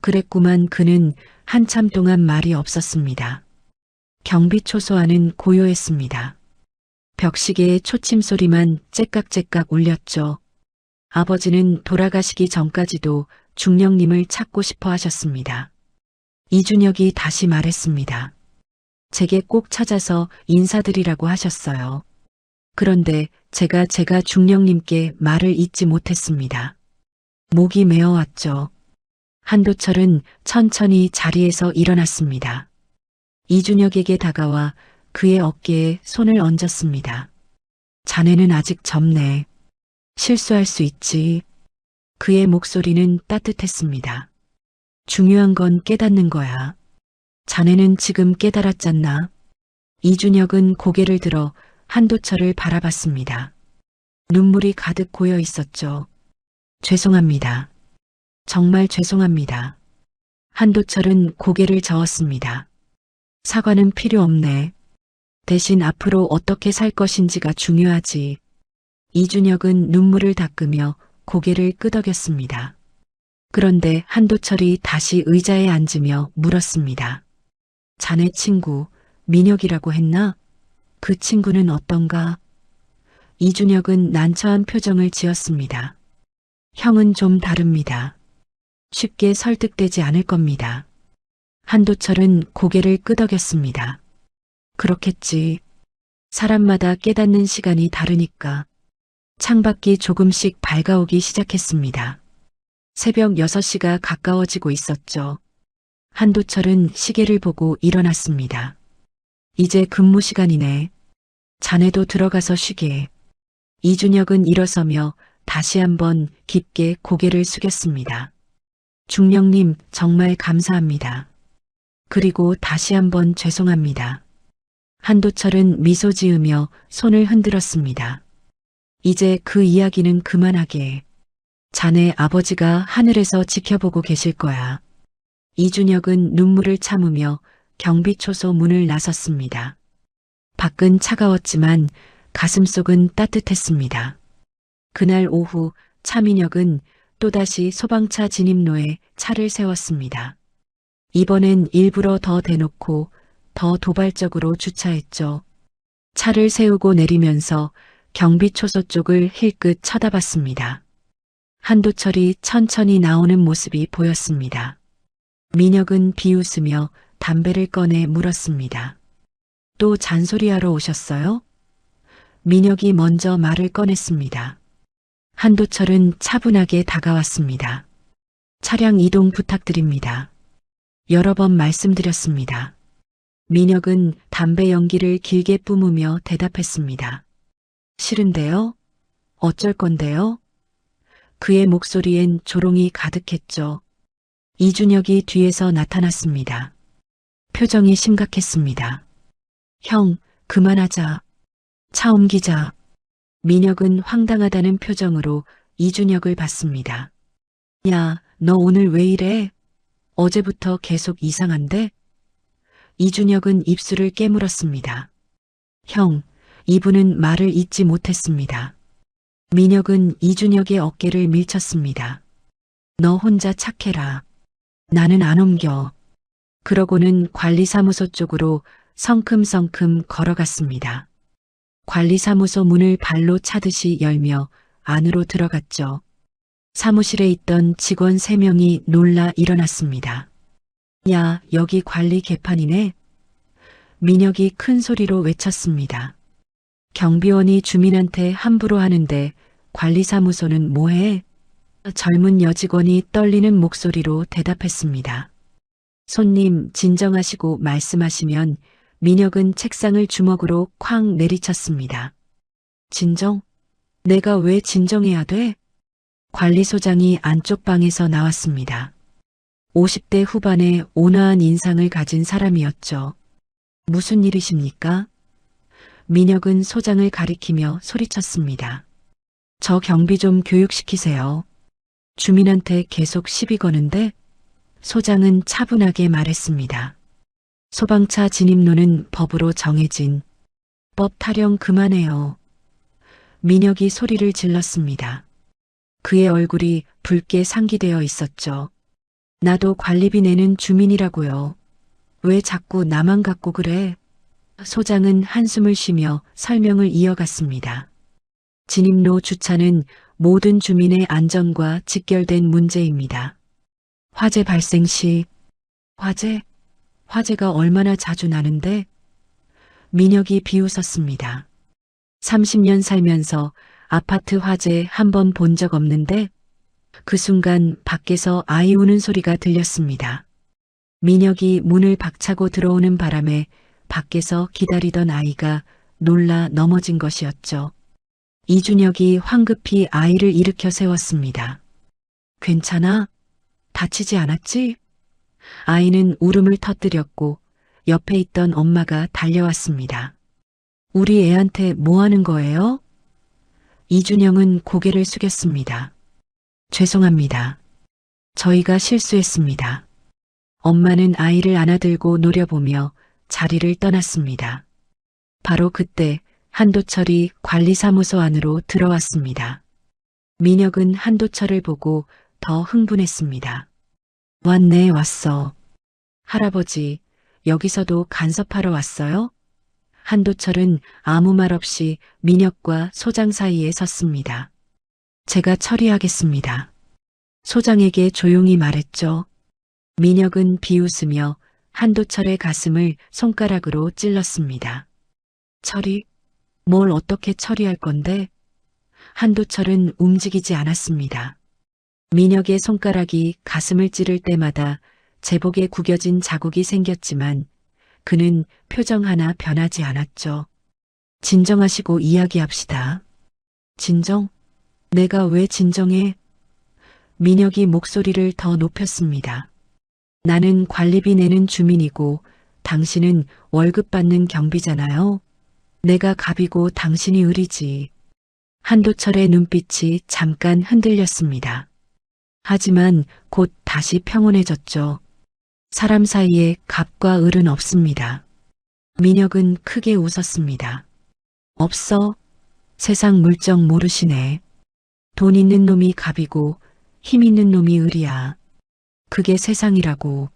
그랬구만. 그는 한참 동안 말이 없었습니다. 경비초소 안은 고요했습니다. 벽시계의 초침 소리만 째깍째깍 울렸죠. 아버지는 돌아가시기 전까지도 중령님을 찾고 싶어 하셨습니다. 이준혁이 다시 말했습니다. 제게 꼭 찾아서 인사드리라고 하셨어요. 그런데 제가 중령님께 말을 잇지 못했습니다. 목이 메어왔죠. 한도철은 천천히 자리에서 일어났습니다. 이준혁에게 다가와 그의 어깨에 손을 얹었습니다. 자네는 아직 젊네. 실수할 수 있지. 그의 목소리는 따뜻했습니다. 중요한 건 깨닫는 거야. 자네는 지금 깨달았잖나. 이준혁은 고개를 들어 한도철을 바라봤습니다. 눈물이 가득 고여 있었죠. 죄송합니다. 정말 죄송합니다. 한도철은 고개를 저었습니다. 사과는 필요 없네. 대신 앞으로 어떻게 살 것인지가 중요하지. 이준혁은 눈물을 닦으며 고개를 끄덕였습니다. 그런데 한도철이 다시 의자에 앉으며 물었습니다. 자네 친구, 민혁이라고 했나? 그 친구는 어떤가? 이준혁은 난처한 표정을 지었습니다. 형은 좀 다릅니다. 쉽게 설득되지 않을 겁니다. 한도철은 고개를 끄덕였습니다. 그렇겠지. 사람마다 깨닫는 시간이 다르니까. 창밖이 조금씩 밝아오기 시작했습니다. 새벽 6시가 가까워지고 있었죠. 한도철은 시계를 보고 일어났습니다. 이제 근무 시간이네. 자네도 들어가서 쉬게. 이준혁은 일어서며 다시 한번 깊게 고개를 숙였습니다. 중령님, 정말 감사합니다. 그리고 다시 한번 죄송합니다. 한도철은 미소 지으며 손을 흔들었습니다. 이제 그 이야기는 그만하게. 자네 아버지가 하늘에서 지켜보고 계실 거야. 이준혁은 눈물을 참으며 경비초소 문을 나섰습니다. 밖은 차가웠지만 가슴속은 따뜻했습니다. 그날 오후 차민혁은 또다시 소방차 진입로에 차를 세웠습니다. 이번엔 일부러 더 대놓고 더 도발적으로 주차했죠. 차를 세우고 내리면서 경비초소 쪽을 힐끗 쳐다봤습니다. 한도철이 천천히 나오는 모습이 보였습니다. 민혁은 비웃으며 담배를 꺼내 물었습니다. 또 잔소리하러 오셨어요? 민혁이 먼저 말을 꺼냈습니다. 한도철은 차분하게 다가왔습니다. 차량 이동 부탁드립니다. 여러 번 말씀드렸습니다. 민혁은 담배 연기를 길게 뿜으며 대답했습니다. 싫은데요? 어쩔 건데요? 그의 목소리엔 조롱이 가득했죠. 이준혁이 뒤에서 나타났습니다. 표정이 심각했습니다. 형, 그만하자. 차 옮기자. 민혁은 황당하다는 표정으로 이준혁을 봤습니다. 야, 너 오늘 왜 이래? 어제부터 계속 이상한데? 이준혁은 입술을 깨물었습니다. 형, 이분은 말을 잇지 못했습니다. 민혁은 이준혁의 어깨를 밀쳤습니다. 너 혼자 착해라. 나는 안 옮겨. 그러고는 관리사무소 쪽으로 성큼성큼 걸어갔습니다. 관리사무소 문을 발로 차듯이 열며 안으로 들어갔죠. 사무실에 있던 직원 3명이 놀라 일어났습니다. 야, 여기 관리 개판이네. 민혁이 큰 소리로 외쳤습니다. 경비원이 주민한테 함부로 하는데 관리사무소는 뭐해? 젊은 여직원이 떨리는 목소리로 대답했습니다. 손님, 진정하시고 말씀하시면. 민혁은 책상을 주먹으로 쾅 내리쳤습니다. 진정? 내가 왜 진정해야 돼? 관리소장이 안쪽 방에서 나왔습니다. 50대 후반의 온화한 인상을 가진 사람이었죠. 무슨 일이십니까? 민혁은 소장을 가리키며 소리쳤습니다. 저 경비 좀 교육시키세요. 주민한테 계속 시비 거는데? 소장은 차분하게 말했습니다. 소방차 진입로는 법으로 정해진. 법 타령 그만해요. 민혁이 소리를 질렀습니다. 그의 얼굴이 붉게 상기되어 있었죠. 나도 관리비 내는 주민이라고요. 왜 자꾸 나만 갖고 그래? 소장은 한숨을 쉬며 설명을 이어갔습니다. 진입로 주차는 모든 주민의 안전과 직결된 문제입니다. 화재 발생 시 화재가 얼마나 자주 나는데? 민혁이 비웃었습니다. 30년 살면서 아파트 화재 한 번 본 적 없는데? 그 순간 밖에서 아이 우는 소리가 들렸습니다. 민혁이 문을 박차고 들어오는 바람에 밖에서 기다리던 아이가 놀라 넘어진 것이었죠. 이준혁이 황급히 아이를 일으켜 세웠습니다. 괜찮아? 다치지 않았지? 아이는 울음을 터뜨렸고 옆에 있던 엄마가 달려왔습니다. 우리 애한테 뭐 하는 거예요? 이준영은 고개를 숙였습니다. 죄송합니다. 저희가 실수했습니다. 엄마는 아이를 안아들고 노려보며 자리를 떠났습니다. 바로 그때 한도철이 관리사무소 안으로 들어왔습니다. 민혁은 한도철을 보고 더 흥분했습니다. 왔네, 왔어. 할아버지, 여기서도 간섭하러 왔어요? 한도철은 아무 말 없이 민혁과 소장 사이에 섰습니다. 제가 처리하겠습니다. 소장에게 조용히 말했죠. 민혁은 비웃으며 한도철의 가슴을 손가락으로 찔렀습니다. 처리? 뭘 어떻게 처리할 건데? 한도철은 움직이지 않았습니다. 민혁의 손가락이 가슴을 찌를 때마다 제복에 구겨진 자국이 생겼지만 그는 표정 하나 변하지 않았죠. 진정하시고 이야기합시다. 진정? 내가 왜 진정해? 민혁이 목소리를 더 높였습니다. 나는 관리비 내는 주민이고 당신은 월급 받는 경비잖아요. 내가 갑이고 당신이 을이지. 한도철의 눈빛이 잠깐 흔들렸습니다. 하지만 곧 다시 평온해졌죠. 사람 사이에 갑과 을은 없습니다. 민혁은 크게 웃었습니다. 없어? 세상 물정 모르시네. 돈 있는 놈이 갑이고 힘 있는 놈이 을이야. 그게 세상이라고.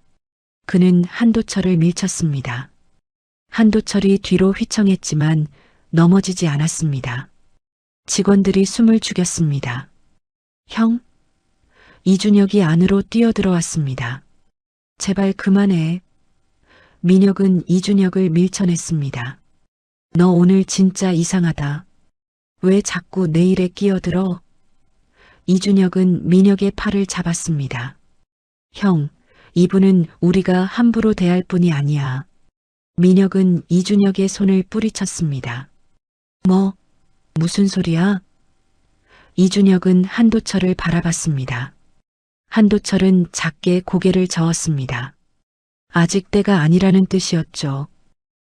그는 한도철을 밀쳤습니다. 한도철이 뒤로 휘청했지만 넘어지지 않았습니다. 직원들이 숨을 죽였습니다. 형? 이준혁이 안으로 뛰어들어왔습니다. 제발 그만해. 민혁은 이준혁을 밀쳐냈습니다. 너 오늘 진짜 이상하다. 왜 자꾸 내 일에 끼어들어? 이준혁은 민혁의 팔을 잡았습니다. 형, 이분은 우리가 함부로 대할 분이 아니야. 민혁은 이준혁의 손을 뿌리쳤습니다. 뭐, 무슨 소리야? 이준혁은 한도철을 바라봤습니다. 한도철은 작게 고개를 저었습니다. 아직 때가 아니라는 뜻이었죠.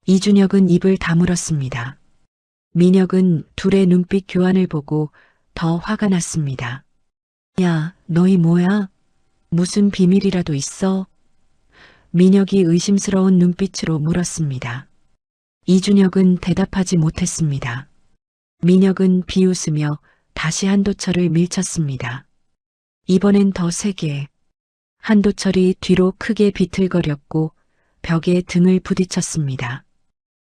이준혁은 입을 다물었습니다. 민혁은 둘의 눈빛 교환을 보고 더 화가 났습니다. 야, 너희 뭐야? 무슨 비밀이라도 있어? 민혁이 의심스러운 눈빛으로 물었습니다. 이준혁은 대답하지 못했습니다. 민혁은 비웃으며 다시 한도철을 밀쳤습니다. 이번엔 더 세게. 한도철이 뒤로 크게 비틀거렸고 벽에 등을 부딪혔습니다.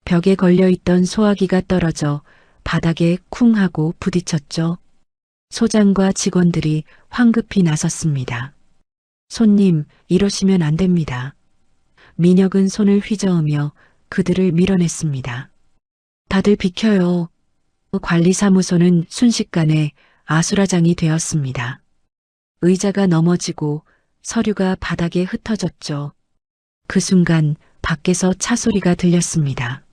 벽에 걸려있던 소화기가 떨어져 바닥에 쿵 하고 부딪혔죠. 소장과 직원들이 황급히 나섰습니다. 손님, 이러시면 안 됩니다. 민혁은 손을 휘저으며 그들을 밀어냈습니다. 다들 비켜요. 관리사무소는 순식간에 아수라장이 되었습니다. 의자가 넘어지고 서류가 바닥에 흩어졌죠. 그 순간 밖에서 차 소리가 들렸습니다.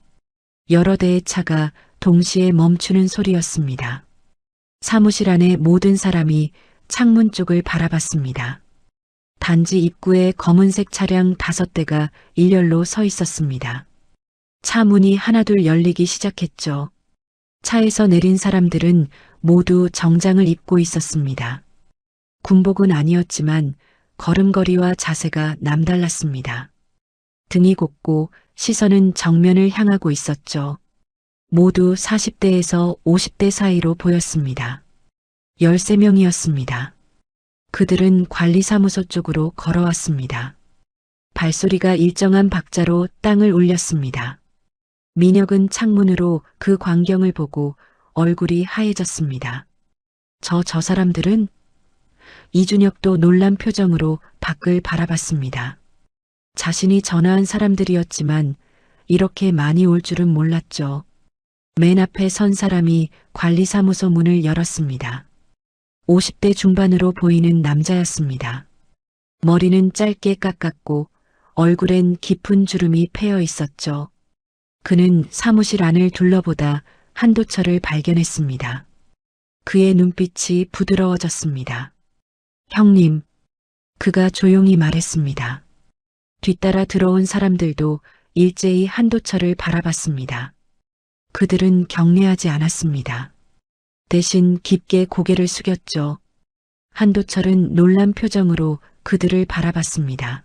여러 대의 차가 동시에 멈추는 소리였습니다. 사무실 안의 모든 사람이 창문 쪽을 바라봤습니다. 단지 입구에 검은색 차량 5대가 일렬로 서 있었습니다. 차 문이 하나둘 열리기 시작했죠. 차에서 내린 사람들은 모두 정장을 입고 있었습니다. 군복은 아니었지만 걸음걸이와 자세가 남달랐습니다. 등이 곱고 시선은 정면을 향하고 있었죠. 모두 40대에서 50대 사이로 보였습니다. 13명이었습니다. 그들은 관리사무소 쪽으로 걸어왔습니다. 발소리가 일정한 박자로 땅을 울렸습니다. 민혁은 창문으로 그 광경을 보고 얼굴이 하얘졌습니다. 저 사람들은? 이준혁도 놀란 표정으로 밖을 바라봤습니다. 자신이 전화한 사람들이었지만 이렇게 많이 올 줄은 몰랐죠. 맨 앞에 선 사람이 관리사무소 문을 열었습니다. 50대 중반으로 보이는 남자였습니다. 머리는 짧게 깎았고 얼굴엔 깊은 주름이 패여 있었죠. 그는 사무실 안을 둘러보다 한도철을 발견했습니다. 그의 눈빛이 부드러워졌습니다. 형님, 그가 조용히 말했습니다. 뒤따라 들어온 사람들도 일제히 한도철을 바라봤습니다. 그들은 경례하지 않았습니다. 대신 깊게 고개를 숙였죠. 한도철은 놀란 표정으로 그들을 바라봤습니다.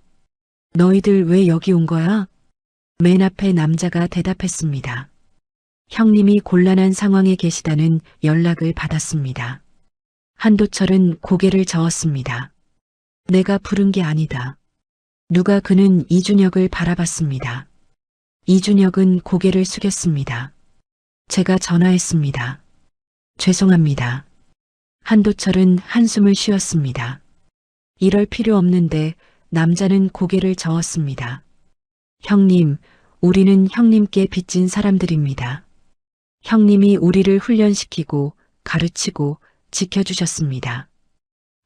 너희들 왜 여기 온 거야? 맨 앞에 남자가 대답했습니다. 형님이 곤란한 상황에 계시다는 연락을 받았습니다. 한도철은 고개를 저었습니다. 내가 부른 게 아니다. 누가 그는 이준혁을 바라봤습니다. 이준혁은 고개를 숙였습니다. 제가 전화했습니다. 죄송합니다. 한도철은 한숨을 쉬었습니다. 이럴 필요 없는데 남자는 고개를 저었습니다. 형님, 우리는 형님께 빚진 사람들입니다. 형님이 우리를 훈련시키고 가르치고 지켜주셨습니다.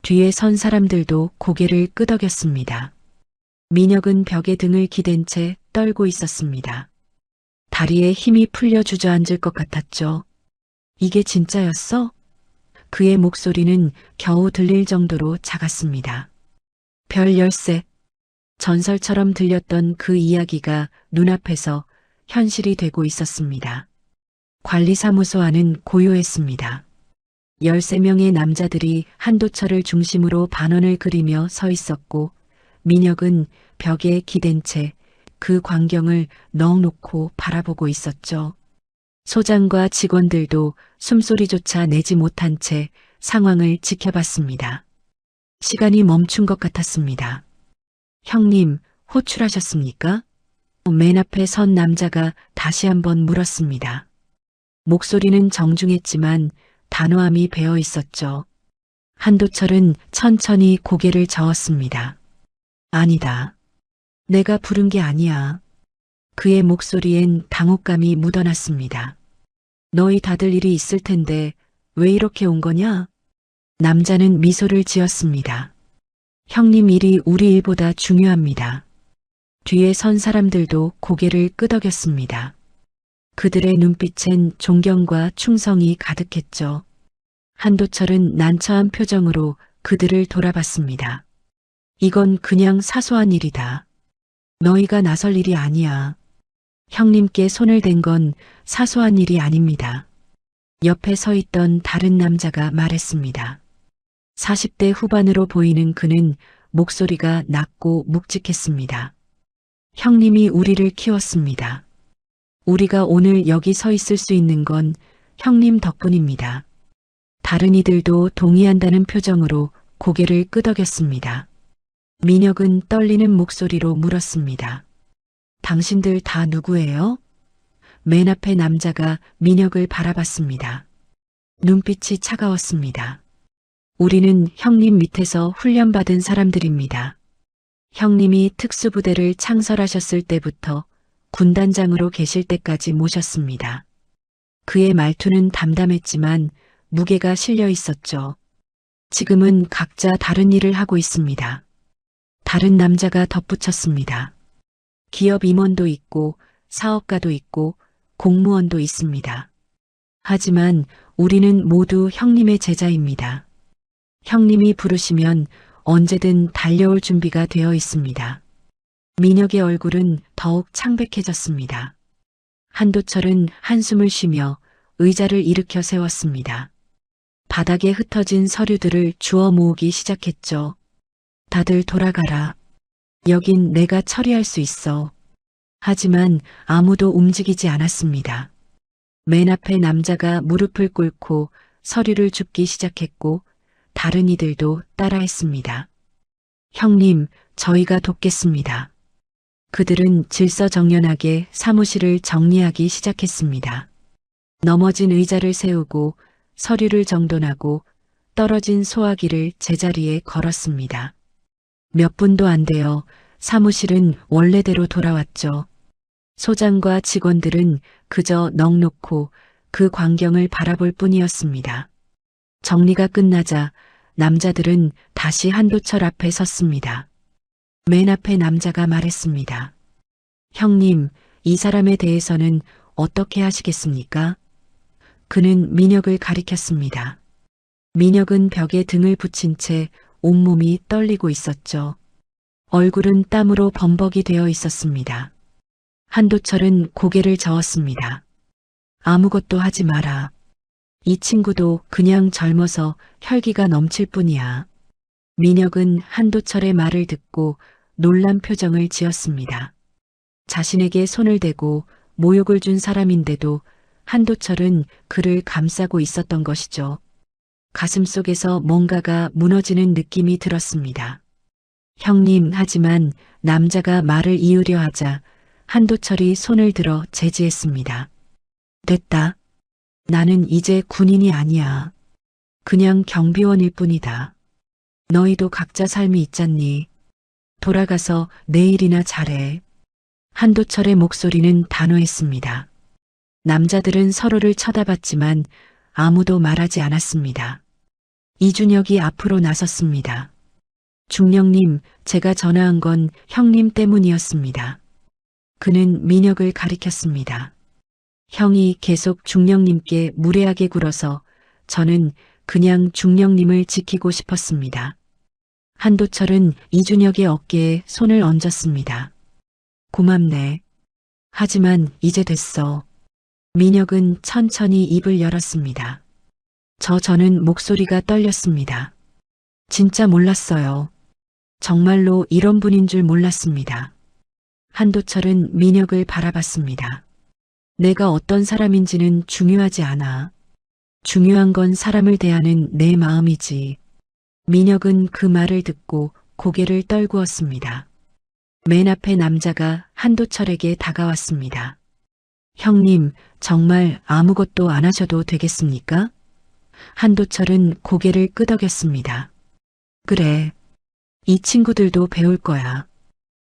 뒤에 선 사람들도 고개를 끄덕였습니다. 민혁은 벽에 등을 기댄 채 떨고 있었습니다. 다리에 힘이 풀려 주저앉을 것 같았죠. 이게 진짜였어? 그의 목소리는 겨우 들릴 정도로 작았습니다. 별 13. 전설처럼 들렸던 그 이야기가 눈앞에서 현실이 되고 있었습니다. 관리사무소 안은 고요했습니다. 13명의 남자들이 한도철을 중심으로 반원을 그리며 서 있었고 민혁은 벽에 기댄 채 그 광경을 넋 놓고 바라보고 있었죠. 소장과 직원들도 숨소리조차 내지 못한 채 상황을 지켜봤습니다. 시간이 멈춘 것 같았습니다. 형님, 호출하셨습니까? 맨 앞에 선 남자가 다시 한번 물었습니다. 목소리는 정중했지만 단호함이 배어 있었죠. 한도철은 천천히 고개를 저었습니다. 아니다. 내가 부른 게 아니야. 그의 목소리엔 당혹감이 묻어났습니다. 너희 다들 일이 있을 텐데 왜 이렇게 온 거냐? 남자는 미소를 지었습니다. 형님 일이 우리 일보다 중요합니다. 뒤에 선 사람들도 고개를 끄덕였습니다. 그들의 눈빛엔 존경과 충성이 가득했죠. 한도철은 난처한 표정으로 그들을 돌아봤습니다. 이건 그냥 사소한 일이다. 너희가 나설 일이 아니야. 형님께 손을 댄 건 사소한 일이 아닙니다. 옆에 서 있던 다른 남자가 말했습니다. 40대 후반으로 보이는 그는 목소리가 낮고 묵직했습니다. 형님이 우리를 키웠습니다. 우리가 오늘 여기 서 있을 수 있는 건 형님 덕분입니다. 다른 이들도 동의한다는 표정으로 고개를 끄덕였습니다. 민혁은 떨리는 목소리로 물었습니다. 당신들 다 누구예요? 맨 앞에 남자가 민혁을 바라봤습니다. 눈빛이 차가웠습니다. 우리는 형님 밑에서 훈련받은 사람들입니다. 형님이 특수부대를 창설하셨을 때부터 군단장으로 계실 때까지 모셨습니다. 그의 말투는 담담했지만 무게가 실려 있었죠. 지금은 각자 다른 일을 하고 있습니다. 다른 남자가 덧붙였습니다. 기업 임원도 있고 사업가도 있고 공무원도 있습니다. 하지만 우리는 모두 형님의 제자입니다. 형님이 부르시면 언제든 달려올 준비가 되어 있습니다. 민혁의 얼굴은 더욱 창백해졌습니다. 한도철은 한숨을 쉬며 의자를 일으켜 세웠습니다. 바닥에 흩어진 서류들을 주워 모으기 시작했죠. 다들 돌아가라. 여긴 내가 처리할 수 있어. 하지만 아무도 움직이지 않았습니다. 맨 앞에 남자가 무릎을 꿇고 서류를 줍기 시작했고 다른 이들도 따라했습니다. 형님, 저희가 돕겠습니다. 그들은 질서정연하게 사무실을 정리하기 시작했습니다. 넘어진 의자를 세우고 서류를 정돈하고 떨어진 소화기를 제자리에 걸었습니다. 몇 분도 안 되어 사무실은 원래대로 돌아왔죠. 소장과 직원들은 그저 넋 놓고 그 광경을 바라볼 뿐이었습니다. 정리가 끝나자 남자들은 다시 한도철 앞에 섰습니다. 맨 앞에 남자가 말했습니다. 형님, 이 사람에 대해서는 어떻게 하시겠습니까? 그는 민혁을 가리켰습니다. 민혁은 벽에 등을 붙인 채 온몸이 떨리고 있었죠. 얼굴은 땀으로 범벅이 되어 있었습니다. 한도철은 고개를 저었습니다. 아무것도 하지 마라. 이 친구도 그냥 젊어서 혈기가 넘칠 뿐이야. 민혁은 한도철의 말을 듣고 놀란 표정을 지었습니다. 자신에게 손을 대고 모욕을 준 사람인데도 한도철은 그를 감싸고 있었던 것이죠. 가슴속에서 뭔가가 무너지는 느낌이 들었습니다. 형님, 하지만 남자가 말을 이으려 하자 한도철이 손을 들어 제지했습니다. 됐다. 나는 이제 군인이 아니야. 그냥 경비원일 뿐이다. 너희도 각자 삶이 있잖니. 돌아가서 내일이나 잘해. 한도철의 목소리는 단호했습니다. 남자들은 서로를 쳐다봤지만 아무도 말하지 않았습니다. 이준혁이 앞으로 나섰습니다. 중령님, 제가 전화한 건 형님 때문이었습니다. 그는 민혁을 가리켰습니다. 형이 계속 중령님께 무례하게 굴어서 저는 그냥 중령님을 지키고 싶었습니다. 한도철은 이준혁의 어깨에 손을 얹었습니다. 고맙네. 하지만 이제 됐어. 민혁은 천천히 입을 열었습니다. 저는 목소리가 떨렸습니다. 진짜 몰랐어요. 정말로 이런 분인 줄 몰랐습니다. 한도철은 민혁을 바라봤습니다. 내가 어떤 사람인지는 중요하지 않아. 중요한 건 사람을 대하는 내 마음이지. 민혁은 그 말을 듣고 고개를 떨구었습니다. 맨 앞에 남자가 한도철에게 다가왔습니다. 형님, 정말 아무것도 안 하셔도 되겠습니까? 한도철은 고개를 끄덕였습니다. 그래. 이 친구들도 배울 거야.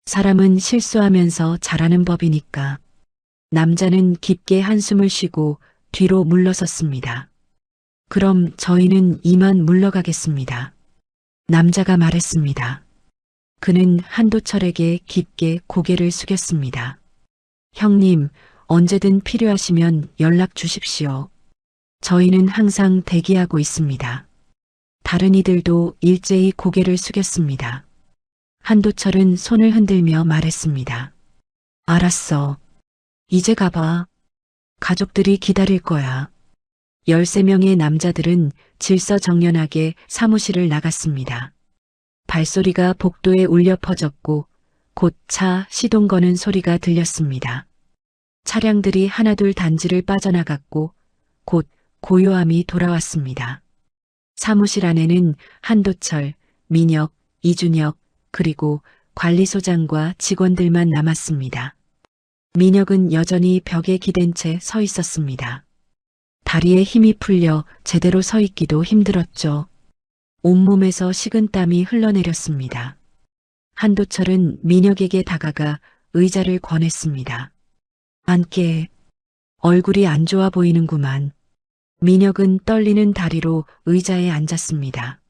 사람은 실수하면서 잘하는 법이니까. 남자는 깊게 한숨을 쉬고 뒤로 물러섰습니다. 그럼 저희는 이만 물러가겠습니다. 남자가 말했습니다. 그는 한도철에게 깊게 고개를 숙였습니다. 형님, 언제든 필요하시면 연락 주십시오. 저희는 항상 대기하고 있습니다. 다른 이들도 일제히 고개를 숙였습니다. 한도철은 손을 흔들며 말했습니다. 알았어. 이제 가봐. 가족들이 기다릴 거야. 13명의 남자들은 질서정연하게 사무실을 나갔습니다. 발소리가 복도에 울려 퍼졌고 곧 차 시동 거는 소리가 들렸습니다. 차량들이 하나둘 단지를 빠져나갔고 곧 고요함이 돌아왔습니다. 사무실 안에는 한도철, 민혁, 이준혁, 그리고 관리소장과 직원들만 남았습니다. 민혁은 여전히 벽에 기댄 채 서 있었습니다. 다리에 힘이 풀려 제대로 서 있기도 힘들었죠. 온몸에서 식은땀이 흘러내렸습니다. 한도철은 민혁에게 다가가 의자를 권했습니다. 앉게. 얼굴이 안 좋아 보이는구만. 민혁은 떨리는 다리로 의자에 앉았습니다.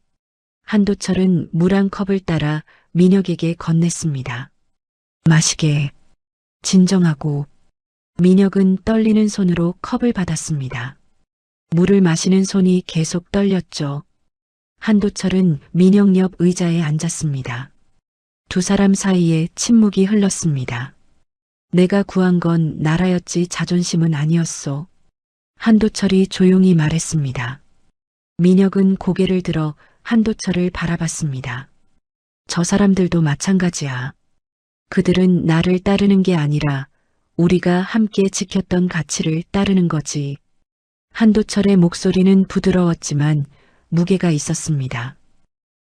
한도철은 물 한 컵을 따라 민혁에게 건넸습니다. 마시게. 진정하고. 민혁은 떨리는 손으로 컵을 받았습니다. 물을 마시는 손이 계속 떨렸죠. 한도철은 민혁 옆 의자에 앉았습니다. 두 사람 사이에 침묵이 흘렀습니다. 내가 구한 건 나라였지 자존심은 아니었소. 한도철이 조용히 말했습니다. 민혁은 고개를 들어 한도철을 바라봤습니다. 저 사람들도 마찬가지야. 그들은 나를 따르는 게 아니라 우리가 함께 지켰던 가치를 따르는 거지. 한도철의 목소리는 부드러웠지만 무게가 있었습니다.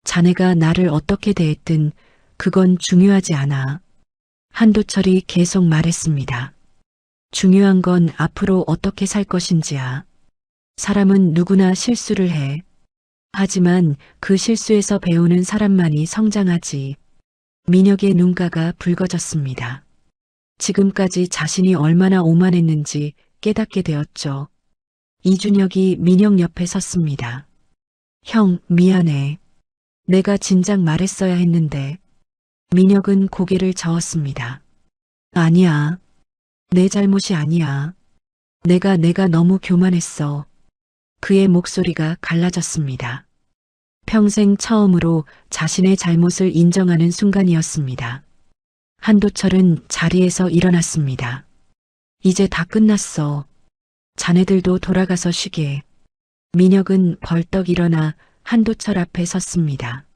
자네가 나를 어떻게 대했든 그건 중요하지 않아. 한도철이 계속 말했습니다. 중요한 건 앞으로 어떻게 살 것인지야. 사람은 누구나 실수를 해. 하지만 그 실수에서 배우는 사람만이 성장하지. 민혁의 눈가가 붉어졌습니다. 지금까지 자신이 얼마나 오만했는지 깨닫게 되었죠. 이준혁이 민혁 옆에 섰습니다. 형, 미안해. 내가 진작 말했어야 했는데. 민혁은 고개를 저었습니다. 아니야. 내 잘못이 아니야. 내가 너무 교만했어. 그의 목소리가 갈라졌습니다. 평생 처음으로 자신의 잘못을 인정하는 순간이었습니다. 한도철은 자리에서 일어났습니다. 이제 다 끝났어. 자네들도 돌아가서 쉬게. 민혁은 벌떡 일어나 한도철 앞에 섰습니다.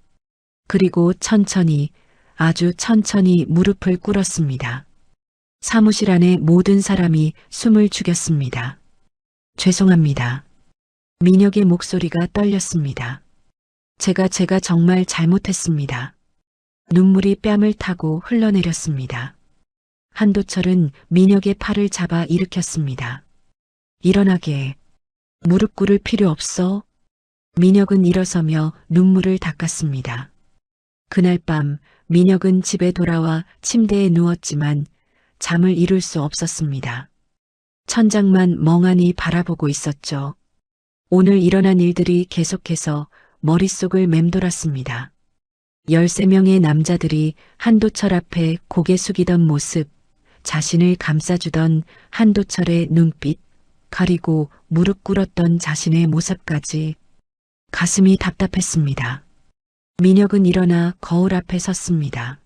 그리고 천천히, 아주 천천히 무릎을 꿇었습니다. 사무실 안에 모든 사람이 숨을 죽였습니다. 죄송합니다. 민혁의 목소리가 떨렸습니다. 제가 정말 잘못했습니다. 눈물이 뺨을 타고 흘러내렸습니다. 한도철은 민혁의 팔을 잡아 일으켰습니다. 일어나게. 무릎 꿇을 필요 없어. 민혁은 일어서며 눈물을 닦았습니다. 그날 밤 민혁은 집에 돌아와 침대에 누웠지만 잠을 이룰 수 없었습니다. 천장만 멍하니 바라보고 있었죠. 오늘 일어난 일들이 계속해서 머릿속을 맴돌았습니다. 13명의 남자들이 한도철 앞에 고개 숙이던 모습, 자신을 감싸주던 한도철의 눈빛, 가리고 무릎 꿇었던 자신의 모습까지 가슴이 답답했습니다. 민혁은 일어나 거울 앞에 섰습니다.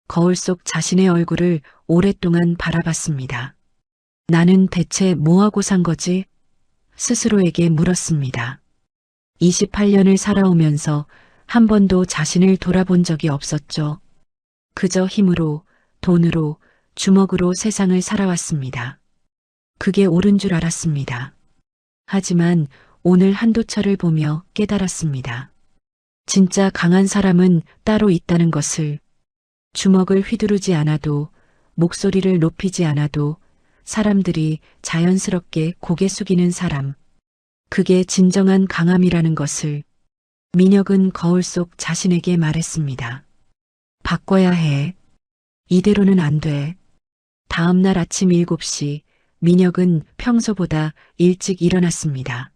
거울 속 자신의 얼굴을 오랫동안 바라봤습니다. 나는 대체 뭐하고 산 거지? 스스로에게 물었습니다. 28년을 살아오면서 한 번도 자신을 돌아본 적이 없었죠. 그저 힘으로, 돈으로, 주먹으로 세상을 살아왔습니다. 그게 옳은 줄 알았습니다. 하지만 오늘 한도철을 보며 깨달았습니다. 진짜 강한 사람은 따로 있다는 것을. 주먹을 휘두르지 않아도, 목소리를 높이지 않아도 사람들이 자연스럽게 고개 숙이는 사람. 그게 진정한 강함이라는 것을 민혁은 거울 속 자신에게 말했습니다. 바꿔야 해. 이대로는 안 돼. 다음 날 아침 7시 민혁은 평소보다 일찍 일어났습니다.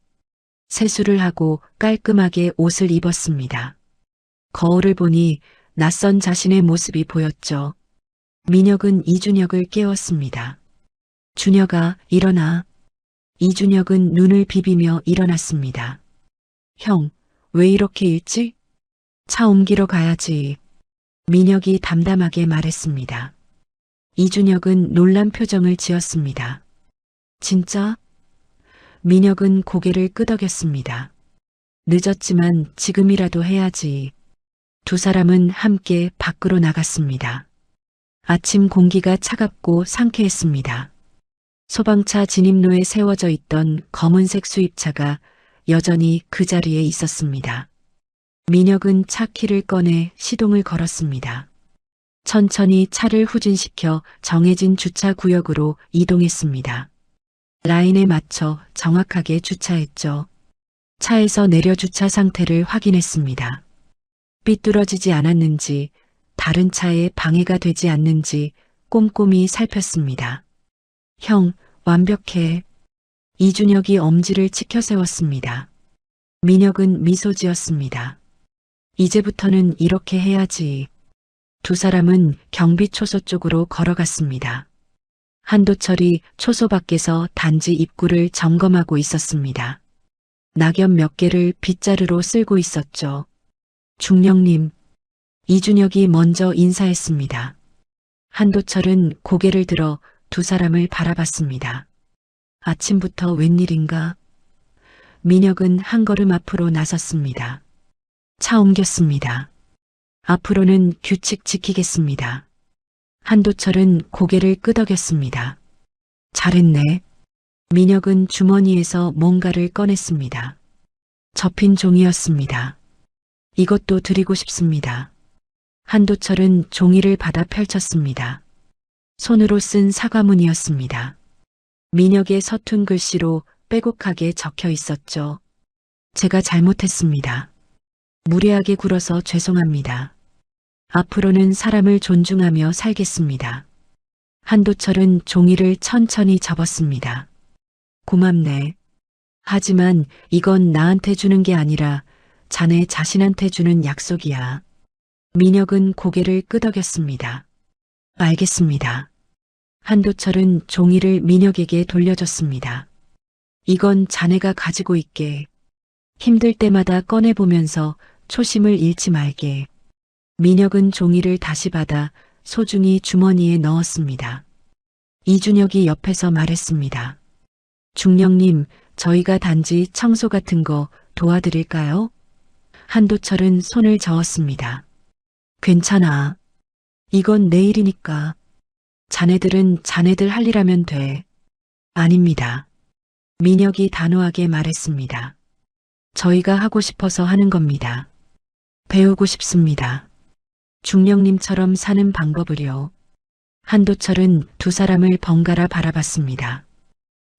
세수를 하고 깔끔하게 옷을 입었습니다. 거울을 보니 낯선 자신의 모습이 보였죠. 민혁은 이준혁을 깨웠습니다. 준혁아, 일어나. 이준혁은 눈을 비비며 일어났습니다. 형, 왜 이렇게 일찍? 차 옮기러 가야지. 민혁이 담담하게 말했습니다. 이준혁은 놀란 표정을 지었습니다. 진짜? 민혁은 고개를 끄덕였습니다. 늦었지만 지금이라도 해야지. 두 사람은 함께 밖으로 나갔습니다. 아침 공기가 차갑고 상쾌했습니다. 소방차 진입로에 세워져 있던 검은색 수입차가 여전히 그 자리에 있었습니다. 민혁은 차 키를 꺼내 시동을 걸었습니다. 천천히 차를 후진시켜 정해진 주차 구역으로 이동했습니다. 라인에 맞춰 정확하게 주차했죠. 차에서 내려 주차 상태를 확인했습니다. 삐뚤어지지 않았는지, 다른 차에 방해가 되지 않는지 꼼꼼히 살폈습니다. 형, 완벽해. 이준혁이 엄지를 치켜 세웠습니다. 민혁은 미소 지었습니다. 이제부터는 이렇게 해야지. 두 사람은 경비 초소 쪽으로 걸어갔습니다. 한도철이 초소 밖에서 단지 입구를 점검하고 있었습니다. 낙엽 몇 개를 빗자루로 쓸고 있었죠. 중령님. 이준혁이 먼저 인사했습니다. 한도철은 고개를 들어 두 사람을 바라봤습니다. 아침부터 웬일인가? 민혁은 한 걸음 앞으로 나섰습니다. 차 옮겼습니다. 앞으로는 규칙 지키겠습니다. 한도철은 고개를 끄덕였습니다. 잘했네. 민혁은 주머니에서 뭔가를 꺼냈습니다. 접힌 종이였습니다. 이것도 드리고 싶습니다. 한도철은 종이를 받아 펼쳤습니다. 손으로 쓴 사과문이었습니다. 민혁의 서툰 글씨로 빼곡하게 적혀 있었죠. 제가 잘못했습니다. 무례하게 굴어서 죄송합니다. 앞으로는 사람을 존중하며 살겠습니다. 한도철은 종이를 천천히 접었습니다. 고맙네. 하지만 이건 나한테 주는 게 아니라 자네 자신한테 주는 약속이야. 민혁은 고개를 끄덕였습니다. 알겠습니다. 한도철은 종이를 민혁에게 돌려줬습니다. 이건 자네가 가지고 있게. 힘들 때마다 꺼내보면서 초심을 잃지 말게. 민혁은 종이를 다시 받아 소중히 주머니에 넣었습니다. 이준혁이 옆에서 말했습니다. 중령님, 저희가 단지 청소 같은 거 도와드릴까요? 한도철은 손을 저었습니다. 괜찮아. 이건 내일이니까. 자네들은 자네들 할 일 하면 돼. 아닙니다. 민혁이 단호하게 말했습니다. 저희가 하고 싶어서 하는 겁니다. 배우고 싶습니다. 중령님처럼 사는 방법을요. 한도철은 두 사람을 번갈아 바라봤습니다.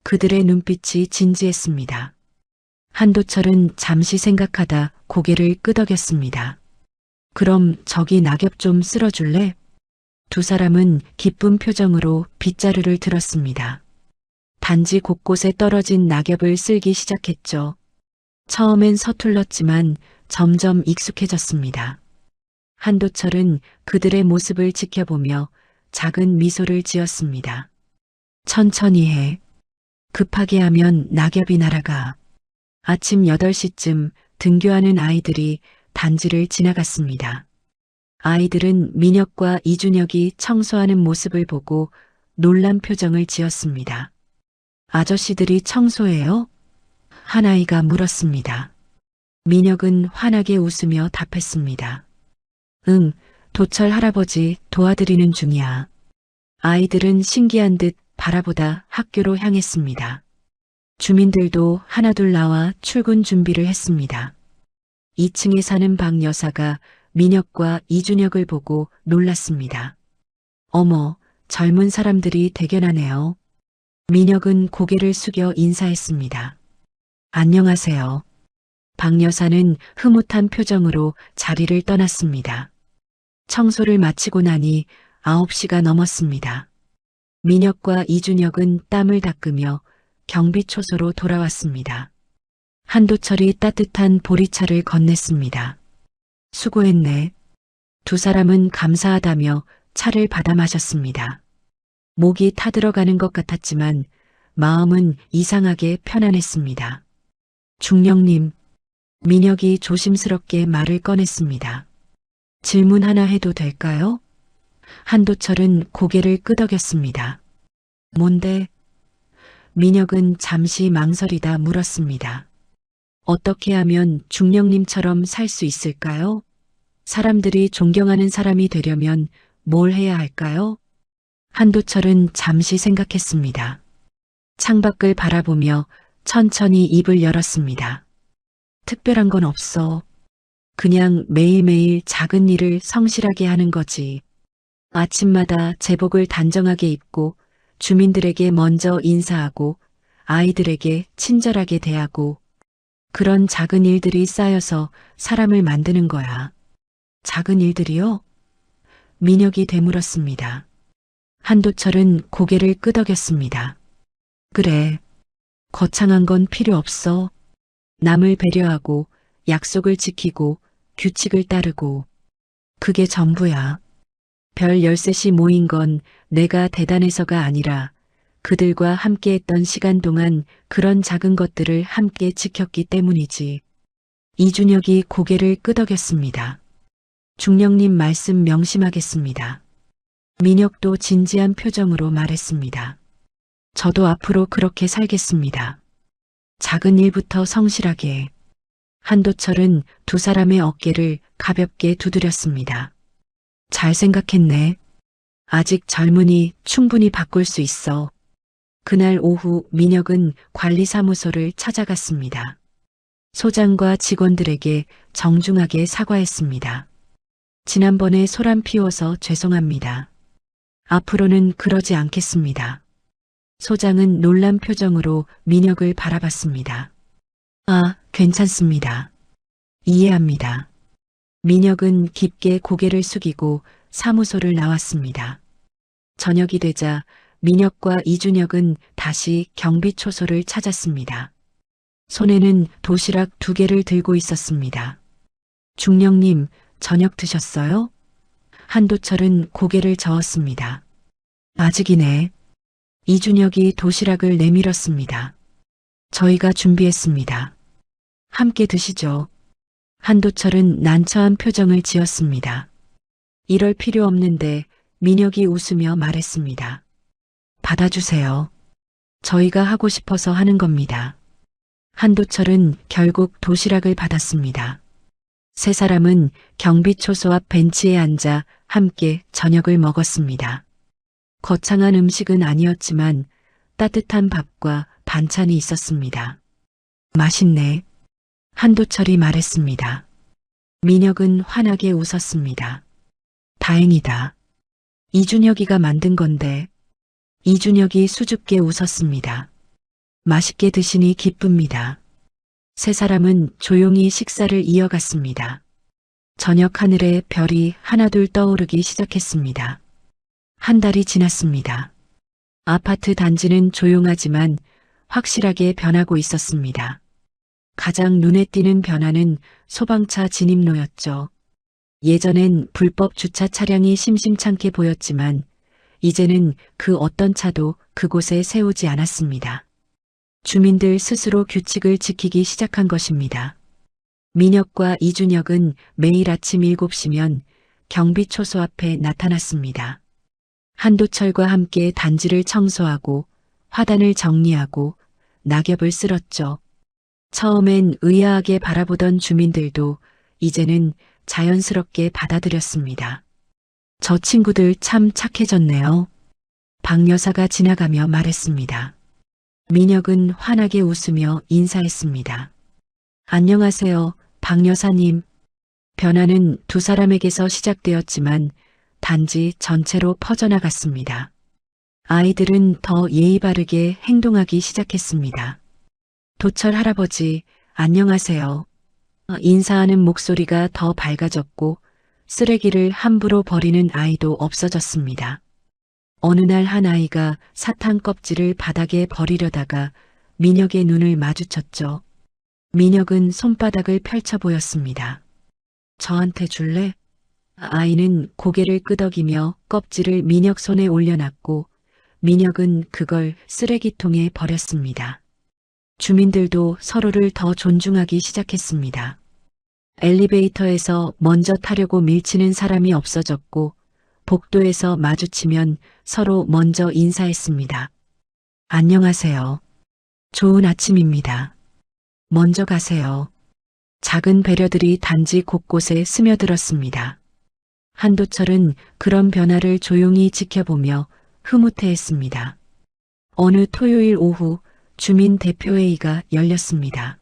그들의 눈빛이 진지했습니다. 한도철은 잠시 생각하다 고개를 끄덕였습니다. 그럼 저기 낙엽 좀 쓸어줄래? 두 사람은 기쁜 표정으로 빗자루를 들었습니다. 단지 곳곳에 떨어진 낙엽을 쓸기 시작했죠. 처음엔 서툴렀지만 점점 익숙해졌습니다. 한도철은 그들의 모습을 지켜보며 작은 미소를 지었습니다. 천천히 해. 급하게 하면 낙엽이 날아가. 아침 8시쯤 등교하는 아이들이 단지를 지나갔습니다. 아이들은 민혁과 이준혁이 청소하는 모습을 보고 놀란 표정을 지었습니다. 아저씨들이 청소해요? 한 아이가 물었습니다. 민혁은 환하게 웃으며 답했습니다. 응, 도철 할아버지 도와드리는 중이야. 아이들은 신기한 듯 바라보다 학교로 향했습니다. 주민들도 하나둘 나와 출근 준비를 했습니다. 2층에 사는 박 여사가 민혁과 이준혁을 보고 놀랐습니다. 어머, 젊은 사람들이 대견하네요. 민혁은 고개를 숙여 인사했습니다. 안녕하세요. 박 여사는 흐뭇한 표정으로 자리를 떠났습니다. 청소를 마치고 나니 9시가 넘었습니다. 민혁과 이준혁은 땀을 닦으며 경비초소로 돌아왔습니다. 한도철이 따뜻한 보리차를 건넸습니다. 수고했네. 두 사람은 감사하다며 차를 받아 마셨습니다. 목이 타들어가는 것 같았지만 마음은 이상하게 편안했습니다. 중령님, 민혁이 조심스럽게 말을 꺼냈습니다. 질문 하나 해도 될까요? 한도철은 고개를 끄덕였습니다. 뭔데? 민혁은 잠시 망설이다 물었습니다. 어떻게 하면 중령님처럼 살 수 있을까요? 사람들이 존경하는 사람이 되려면 뭘 해야 할까요? 한도철은 잠시 생각했습니다. 창밖을 바라보며 천천히 입을 열었습니다. 특별한 건 없어. 그냥 매일매일 작은 일을 성실하게 하는 거지. 아침마다 제복을 단정하게 입고 주민들에게 먼저 인사하고 아이들에게 친절하게 대하고 그런 작은 일들이 쌓여서 사람을 만드는 거야. 작은 일들이요? 민혁이 되물었습니다. 한도철은 고개를 끄덕였습니다. 그래. 거창한 건 필요 없어. 남을 배려하고 약속을 지키고 규칙을 따르고 그게 전부야. 별 13시 모인 건 내가 대단해서가 아니라 그들과 함께했던 시간 동안 그런 작은 것들을 함께 지켰기 때문이지. 이준혁이 고개를 끄덕였습니다. 중령님 말씀 명심하겠습니다. 민혁도 진지한 표정으로 말했습니다. 저도 앞으로 그렇게 살겠습니다. 작은 일부터 성실하게. 한도철은 두 사람의 어깨를 가볍게 두드렸습니다. 잘 생각했네. 아직 젊으니 충분히 바꿀 수 있어. 그날 오후 민혁은 관리사무소를 찾아갔습니다. 소장과 직원들에게 정중하게 사과했습니다. 지난번에 소란 피워서 죄송합니다. 앞으로는 그러지 않겠습니다. 소장은 놀란 표정으로 민혁을 바라봤습니다. 아, 괜찮습니다. 이해합니다. 민혁은 깊게 고개를 숙이고 사무소를 나왔습니다. 저녁이 되자 민혁과 이준혁은 다시 경비초소를 찾았습니다. 손에는 도시락 2개를 들고 있었습니다. 중령님, 저녁 드셨어요? 한도철은 고개를 저었습니다. 아직이네. 이준혁이 도시락을 내밀었습니다. 저희가 준비했습니다. 함께 드시죠. 한도철은 난처한 표정을 지었습니다. 이럴 필요 없는데 민혁이 웃으며 말했습니다. 받아주세요. 저희가 하고 싶어서 하는 겁니다. 한도철은 결국 도시락을 받았습니다. 세 사람은 경비초소 앞 벤치에 앉아 함께 저녁을 먹었습니다. 거창한 음식은 아니었지만 따뜻한 밥과 반찬이 있었습니다. 맛있네. 한도철이 말했습니다. 민혁은 환하게 웃었습니다. 다행이다. 이준혁이가 만든 건데. 이준혁이 수줍게 웃었습니다. 맛있게 드시니 기쁩니다. 세 사람은 조용히 식사를 이어갔습니다. 저녁 하늘에 별이 하나둘 떠오르기 시작했습니다. 한 달이 지났습니다. 아파트 단지는 조용하지만 확실하게 변하고 있었습니다. 가장 눈에 띄는 변화는 소방차 진입로였죠. 예전엔 불법 주차 차량이 심심찮게 보였지만 이제는 그 어떤 차도 그곳에 세우지 않았습니다. 주민들 스스로 규칙을 지키기 시작한 것입니다. 민혁과 이준혁은 매일 아침 7시면 경비초소 앞에 나타났습니다. 한도철과 함께 단지를 청소하고 화단을 정리하고 낙엽을 쓸었죠. 처음엔 의아하게 바라보던 주민들도 이제는 자연스럽게 받아들였습니다. 저 친구들 참 착해졌네요. 박 여사가 지나가며 말했습니다. 민혁은 환하게 웃으며 인사했습니다. 안녕하세요, 박 여사님. 변화는 두 사람에게서 시작되었지만 단지 전체로 퍼져나갔습니다. 아이들은 더 예의 바르게 행동하기 시작했습니다. 도철 할아버지, 안녕하세요. 인사하는 목소리가 더 밝아졌고 쓰레기를 함부로 버리는 아이도 없어졌습니다. 어느 날 한 아이가 사탕 껍질을 바닥에 버리려다가 민혁의 눈을 마주쳤죠. 민혁은 손바닥을 펼쳐 보였습니다. 저한테 줄래? 아이는 고개를 끄덕이며 껍질을 민혁 손에 올려놨고 민혁은 그걸 쓰레기통에 버렸습니다. 주민들도 서로를 더 존중하기 시작했습니다. 엘리베이터에서 먼저 타려고 밀치는 사람이 없어졌고 복도에서 마주치면 서로 먼저 인사했습니다. 안녕하세요. 좋은 아침입니다. 먼저 가세요. 작은 배려들이 단지 곳곳에 스며들었습니다. 한도철은 그런 변화를 조용히 지켜보며 흐뭇해했습니다. 어느 토요일 오후 주민 대표회의가 열렸습니다.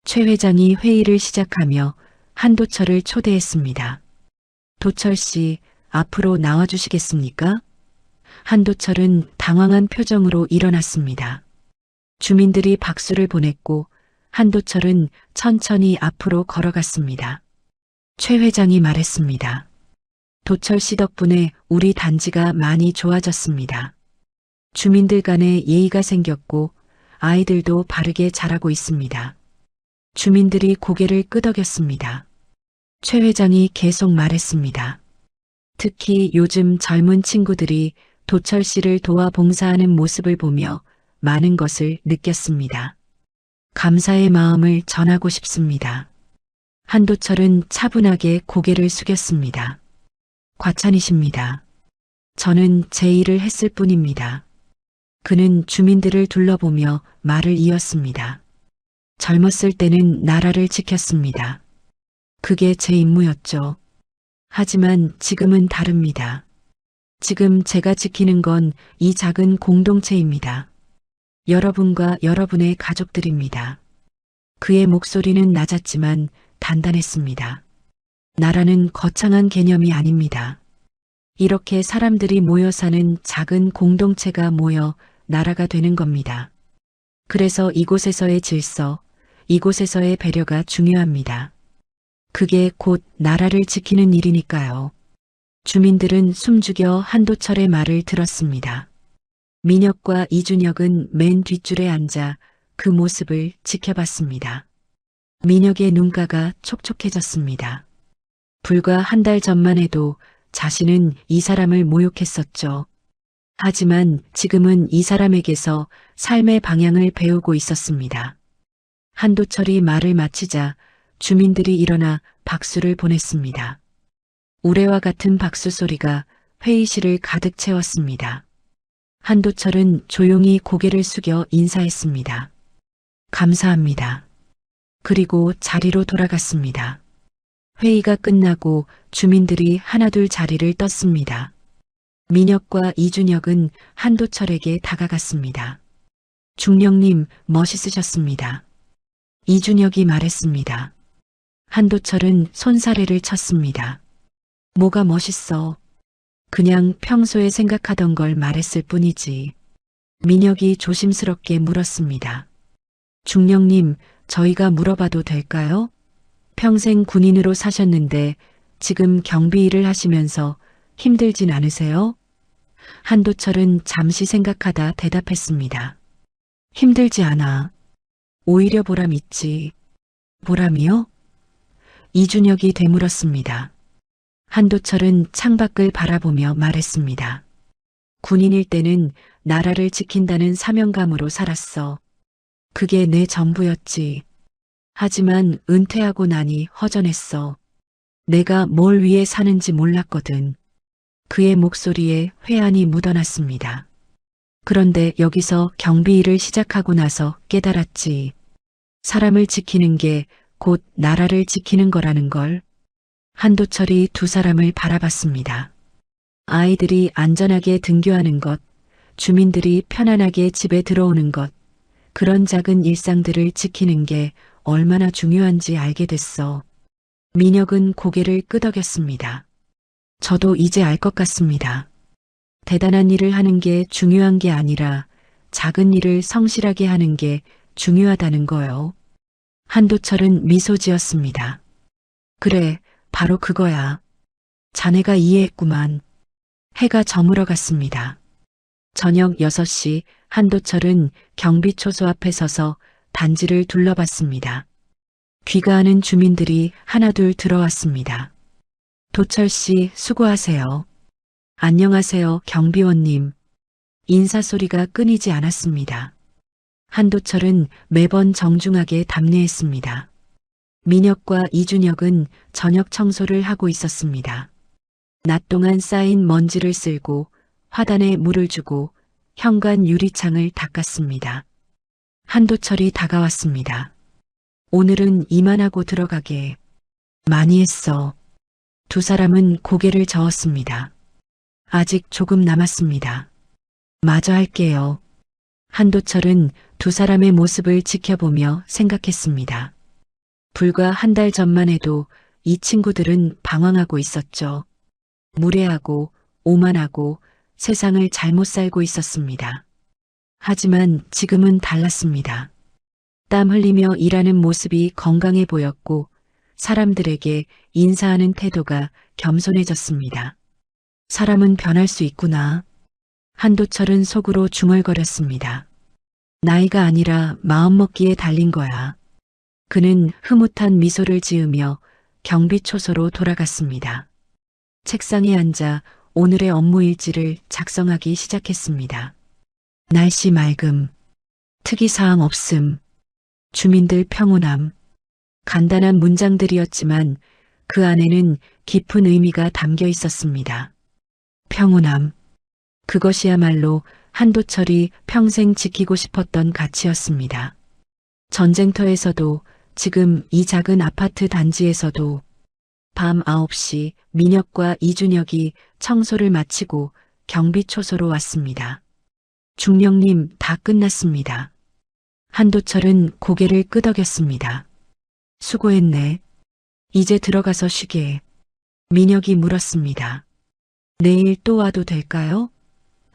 최 회장이 회의를 시작하며 한도철을 초대했습니다. 도철 씨, 앞으로 나와주시겠습니까? 한도철은 당황한 표정으로 일어났습니다. 주민들이 박수를 보냈고 한도철은 천천히 앞으로 걸어갔습니다. 최 회장이 말했습니다. 도철 씨 덕분에 우리 단지가 많이 좋아졌습니다. 주민들 간에 예의가 생겼고 아이들도 바르게 자라고 있습니다. 주민들이 고개를 끄덕였습니다. 최 회장이 계속 말했습니다. 특히 요즘 젊은 친구들이 도철 씨를 도와 봉사하는 모습을 보며 많은 것을 느꼈습니다. 감사의 마음을 전하고 싶습니다. 한도철은 차분하게 고개를 숙였습니다. 과찬이십니다. 저는 제 일을 했을 뿐입니다. 그는 주민들을 둘러보며 말을 이었습니다. 젊었을 때는 나라를 지켰습니다. 그게 제 임무였죠. 하지만 지금은 다릅니다. 지금 제가 지키는 건 이 작은 공동체입니다. 여러분과 여러분의 가족들입니다. 그의 목소리는 낮았지만 단단했습니다. 나라는 거창한 개념이 아닙니다. 이렇게 사람들이 모여 사는 작은 공동체가 모여 나라가 되는 겁니다. 그래서 이곳에서의 질서, 이곳에서의 배려가 중요합니다. 그게 곧 나라를 지키는 일이니까요. 주민들은 숨죽여 한도철의 말을 들었습니다. 민혁과 이준혁은 맨 뒷줄에 앉아 그 모습을 지켜봤습니다. 민혁의 눈가가 촉촉해졌습니다. 불과 한 달 전만 해도 자신은 이 사람을 모욕했었죠. 하지만 지금은 이 사람에게서 삶의 방향을 배우고 있었습니다. 한도철이 말을 마치자 주민들이 일어나 박수를 보냈습니다. 우레와 같은 박수 소리가 회의실을 가득 채웠습니다. 한도철은 조용히 고개를 숙여 인사했습니다. 감사합니다. 그리고 자리로 돌아갔습니다. 회의가 끝나고 주민들이 하나둘 자리를 떴습니다. 민혁과 이준혁은 한도철에게 다가갔습니다. 중령님 멋있으셨습니다. 이준혁이 말했습니다. 한도철은 손사래를 쳤습니다. 뭐가 멋있어? 그냥 평소에 생각하던 걸 말했을 뿐이지. 민혁이 조심스럽게 물었습니다. 중령님, 저희가 물어봐도 될까요? 평생 군인으로 사셨는데 지금 경비 일을 하시면서 힘들진 않으세요? 한도철은 잠시 생각하다 대답했습니다. 힘들지 않아. 오히려 보람 있지. 보람이요? 이준혁이 되물었습니다. 한도철은 창밖을 바라보며 말했습니다. 군인일 때는 나라를 지킨다는 사명감으로 살았어. 그게 내 전부였지. 하지만 은퇴하고 나니 허전했어. 내가 뭘 위해 사는지 몰랐거든. 그의 목소리에 회한이 묻어났습니다. 그런데 여기서 경비 일을 시작하고 나서 깨달았지. 사람을 지키는 게 곧 나라를 지키는 거라는 걸. 한도철이 두 사람을 바라봤습니다. 아이들이 안전하게 등교하는 것, 주민들이 편안하게 집에 들어오는 것, 그런 작은 일상들을 지키는 게 얼마나 중요한지 알게 됐어. 민혁은 고개를 끄덕였습니다. 저도 이제 알 것 같습니다. 대단한 일을 하는 게 중요한 게 아니라 작은 일을 성실하게 하는 게 중요하다는 거요. 한도철은 미소 지었습니다. 그래, 바로 그거야. 자네가 이해했구만. 해가 저물어 갔습니다. 저녁 6시 한도철은 경비초소 앞에 서서 단지를 둘러봤습니다. 귀가하는 주민들이 하나둘 들어왔습니다. 도철 씨 수고하세요. 안녕하세요 경비원님. 인사소리가 끊이지 않았습니다. 한도철은 매번 정중하게 답례했습니다. 민혁과 이준혁은 저녁 청소를 하고 있었습니다. 낮 동안 쌓인 먼지를 쓸고 화단에 물을 주고 현관 유리창을 닦았습니다. 한도철이 다가왔습니다. 오늘은 이만하고 들어가게. 많이 했어. 두 사람은 고개를 저었습니다. 아직 조금 남았습니다. 마저 할게요. 한도철은 두 사람의 모습을 지켜보며 생각했습니다. 불과 한 달 전만 해도 이 친구들은 방황하고 있었죠. 무례하고 오만하고 세상을 잘못 살고 있었습니다. 하지만 지금은 달랐습니다. 땀 흘리며 일하는 모습이 건강해 보였고 사람들에게 인사하는 태도가 겸손해졌습니다. 사람은 변할 수 있구나. 한도철은 속으로 중얼거렸습니다. 나이가 아니라 마음먹기에 달린 거야. 그는 흐뭇한 미소를 지으며 경비초소로 돌아갔습니다. 책상에 앉아 오늘의 업무 일지를 작성하기 시작했습니다. 날씨 맑음, 특이사항 없음, 주민들 평온함. 간단한 문장들이었지만 그 안에는 깊은 의미가 담겨 있었습니다. 평온함. 그것이야말로 한도철이 평생 지키고 싶었던 가치였습니다. 전쟁터에서도 지금 이 작은 아파트 단지에서도 밤 9시 민혁과 이준혁이 청소를 마치고 경비초소로 왔습니다. 중령님 다 끝났습니다. 한도철은 고개를 끄덕였습니다. 수고했네. 이제 들어가서 쉬게. 민혁이 물었습니다. 내일 또 와도 될까요?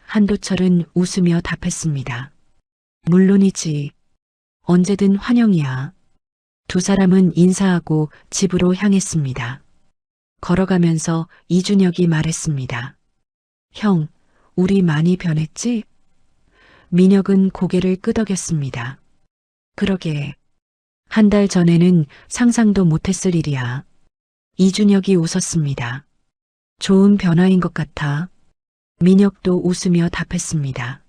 한도철은 웃으며 답했습니다. 물론이지. 언제든 환영이야. 두 사람은 인사하고 집으로 향했습니다. 걸어가면서 이준혁이 말했습니다. 형, 우리 많이 변했지? 민혁은 고개를 끄덕였습니다. 그러게. 한 달 전에는 상상도 못했을 일이야. 이준혁이 웃었습니다. 좋은 변화인 것 같아. 민혁도 웃으며 답했습니다.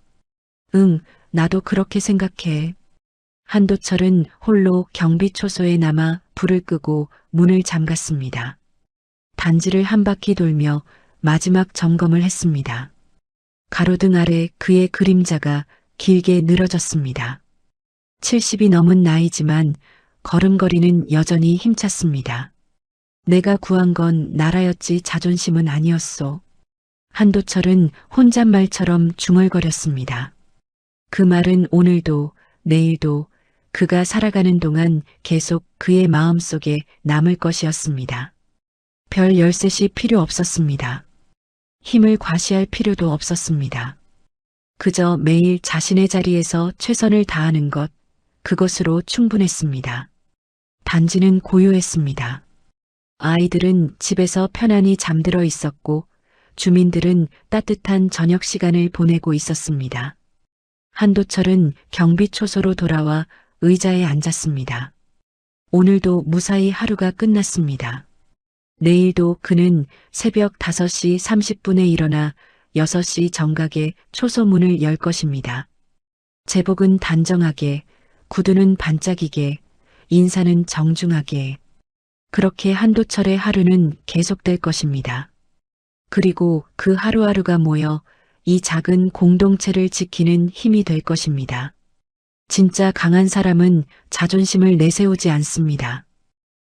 응, 나도 그렇게 생각해. 한도철은 홀로 경비초소에 남아 불을 끄고 문을 잠갔습니다. 단지를 한 바퀴 돌며 마지막 점검을 했습니다. 가로등 아래 그의 그림자가 길게 늘어졌습니다. 70이 넘은 나이지만 걸음걸이는 여전히 힘찼습니다. 내가 구한 건 나라였지 자존심은 아니었소. 한도철은 혼잣말처럼 중얼거렸습니다. 그 말은 오늘도 내일도 그가 살아가는 동안 계속 그의 마음속에 남을 것이었습니다. 별 열셋이 필요 없었습니다. 힘을 과시할 필요도 없었습니다. 그저 매일 자신의 자리에서 최선을 다하는 것, 그것으로 충분했습니다. 단지는 고요했습니다. 아이들은 집에서 편안히 잠들어 있었고 주민들은 따뜻한 저녁 시간을 보내고 있었습니다. 한도철은 경비초소로 돌아와 의자에 앉았습니다. 오늘도 무사히 하루가 끝났습니다. 내일도 그는 새벽 5시 30분에 일어나 6시 정각에 초소문을 열 것입니다. 제복은 단정하게, 구두는 반짝이게, 인사는 정중하게. 그렇게 한도철의 하루는 계속될 것입니다. 그리고 그 하루하루가 모여 이 작은 공동체를 지키는 힘이 될 것입니다. 진짜 강한 사람은 자존심을 내세우지 않습니다.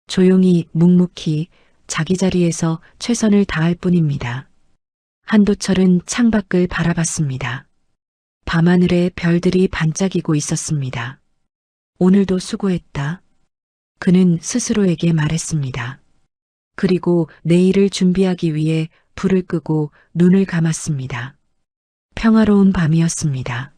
조용히 묵묵히 자기 자리에서 최선을 다할 뿐입니다. 한도철은 창밖을 바라봤습니다. 밤하늘에 별들이 반짝이고 있었습니다. 오늘도 수고했다. 그는 스스로에게 말했습니다. 그리고 내일을 준비하기 위해 불을 끄고 눈을 감았습니다. 평화로운 밤이었습니다.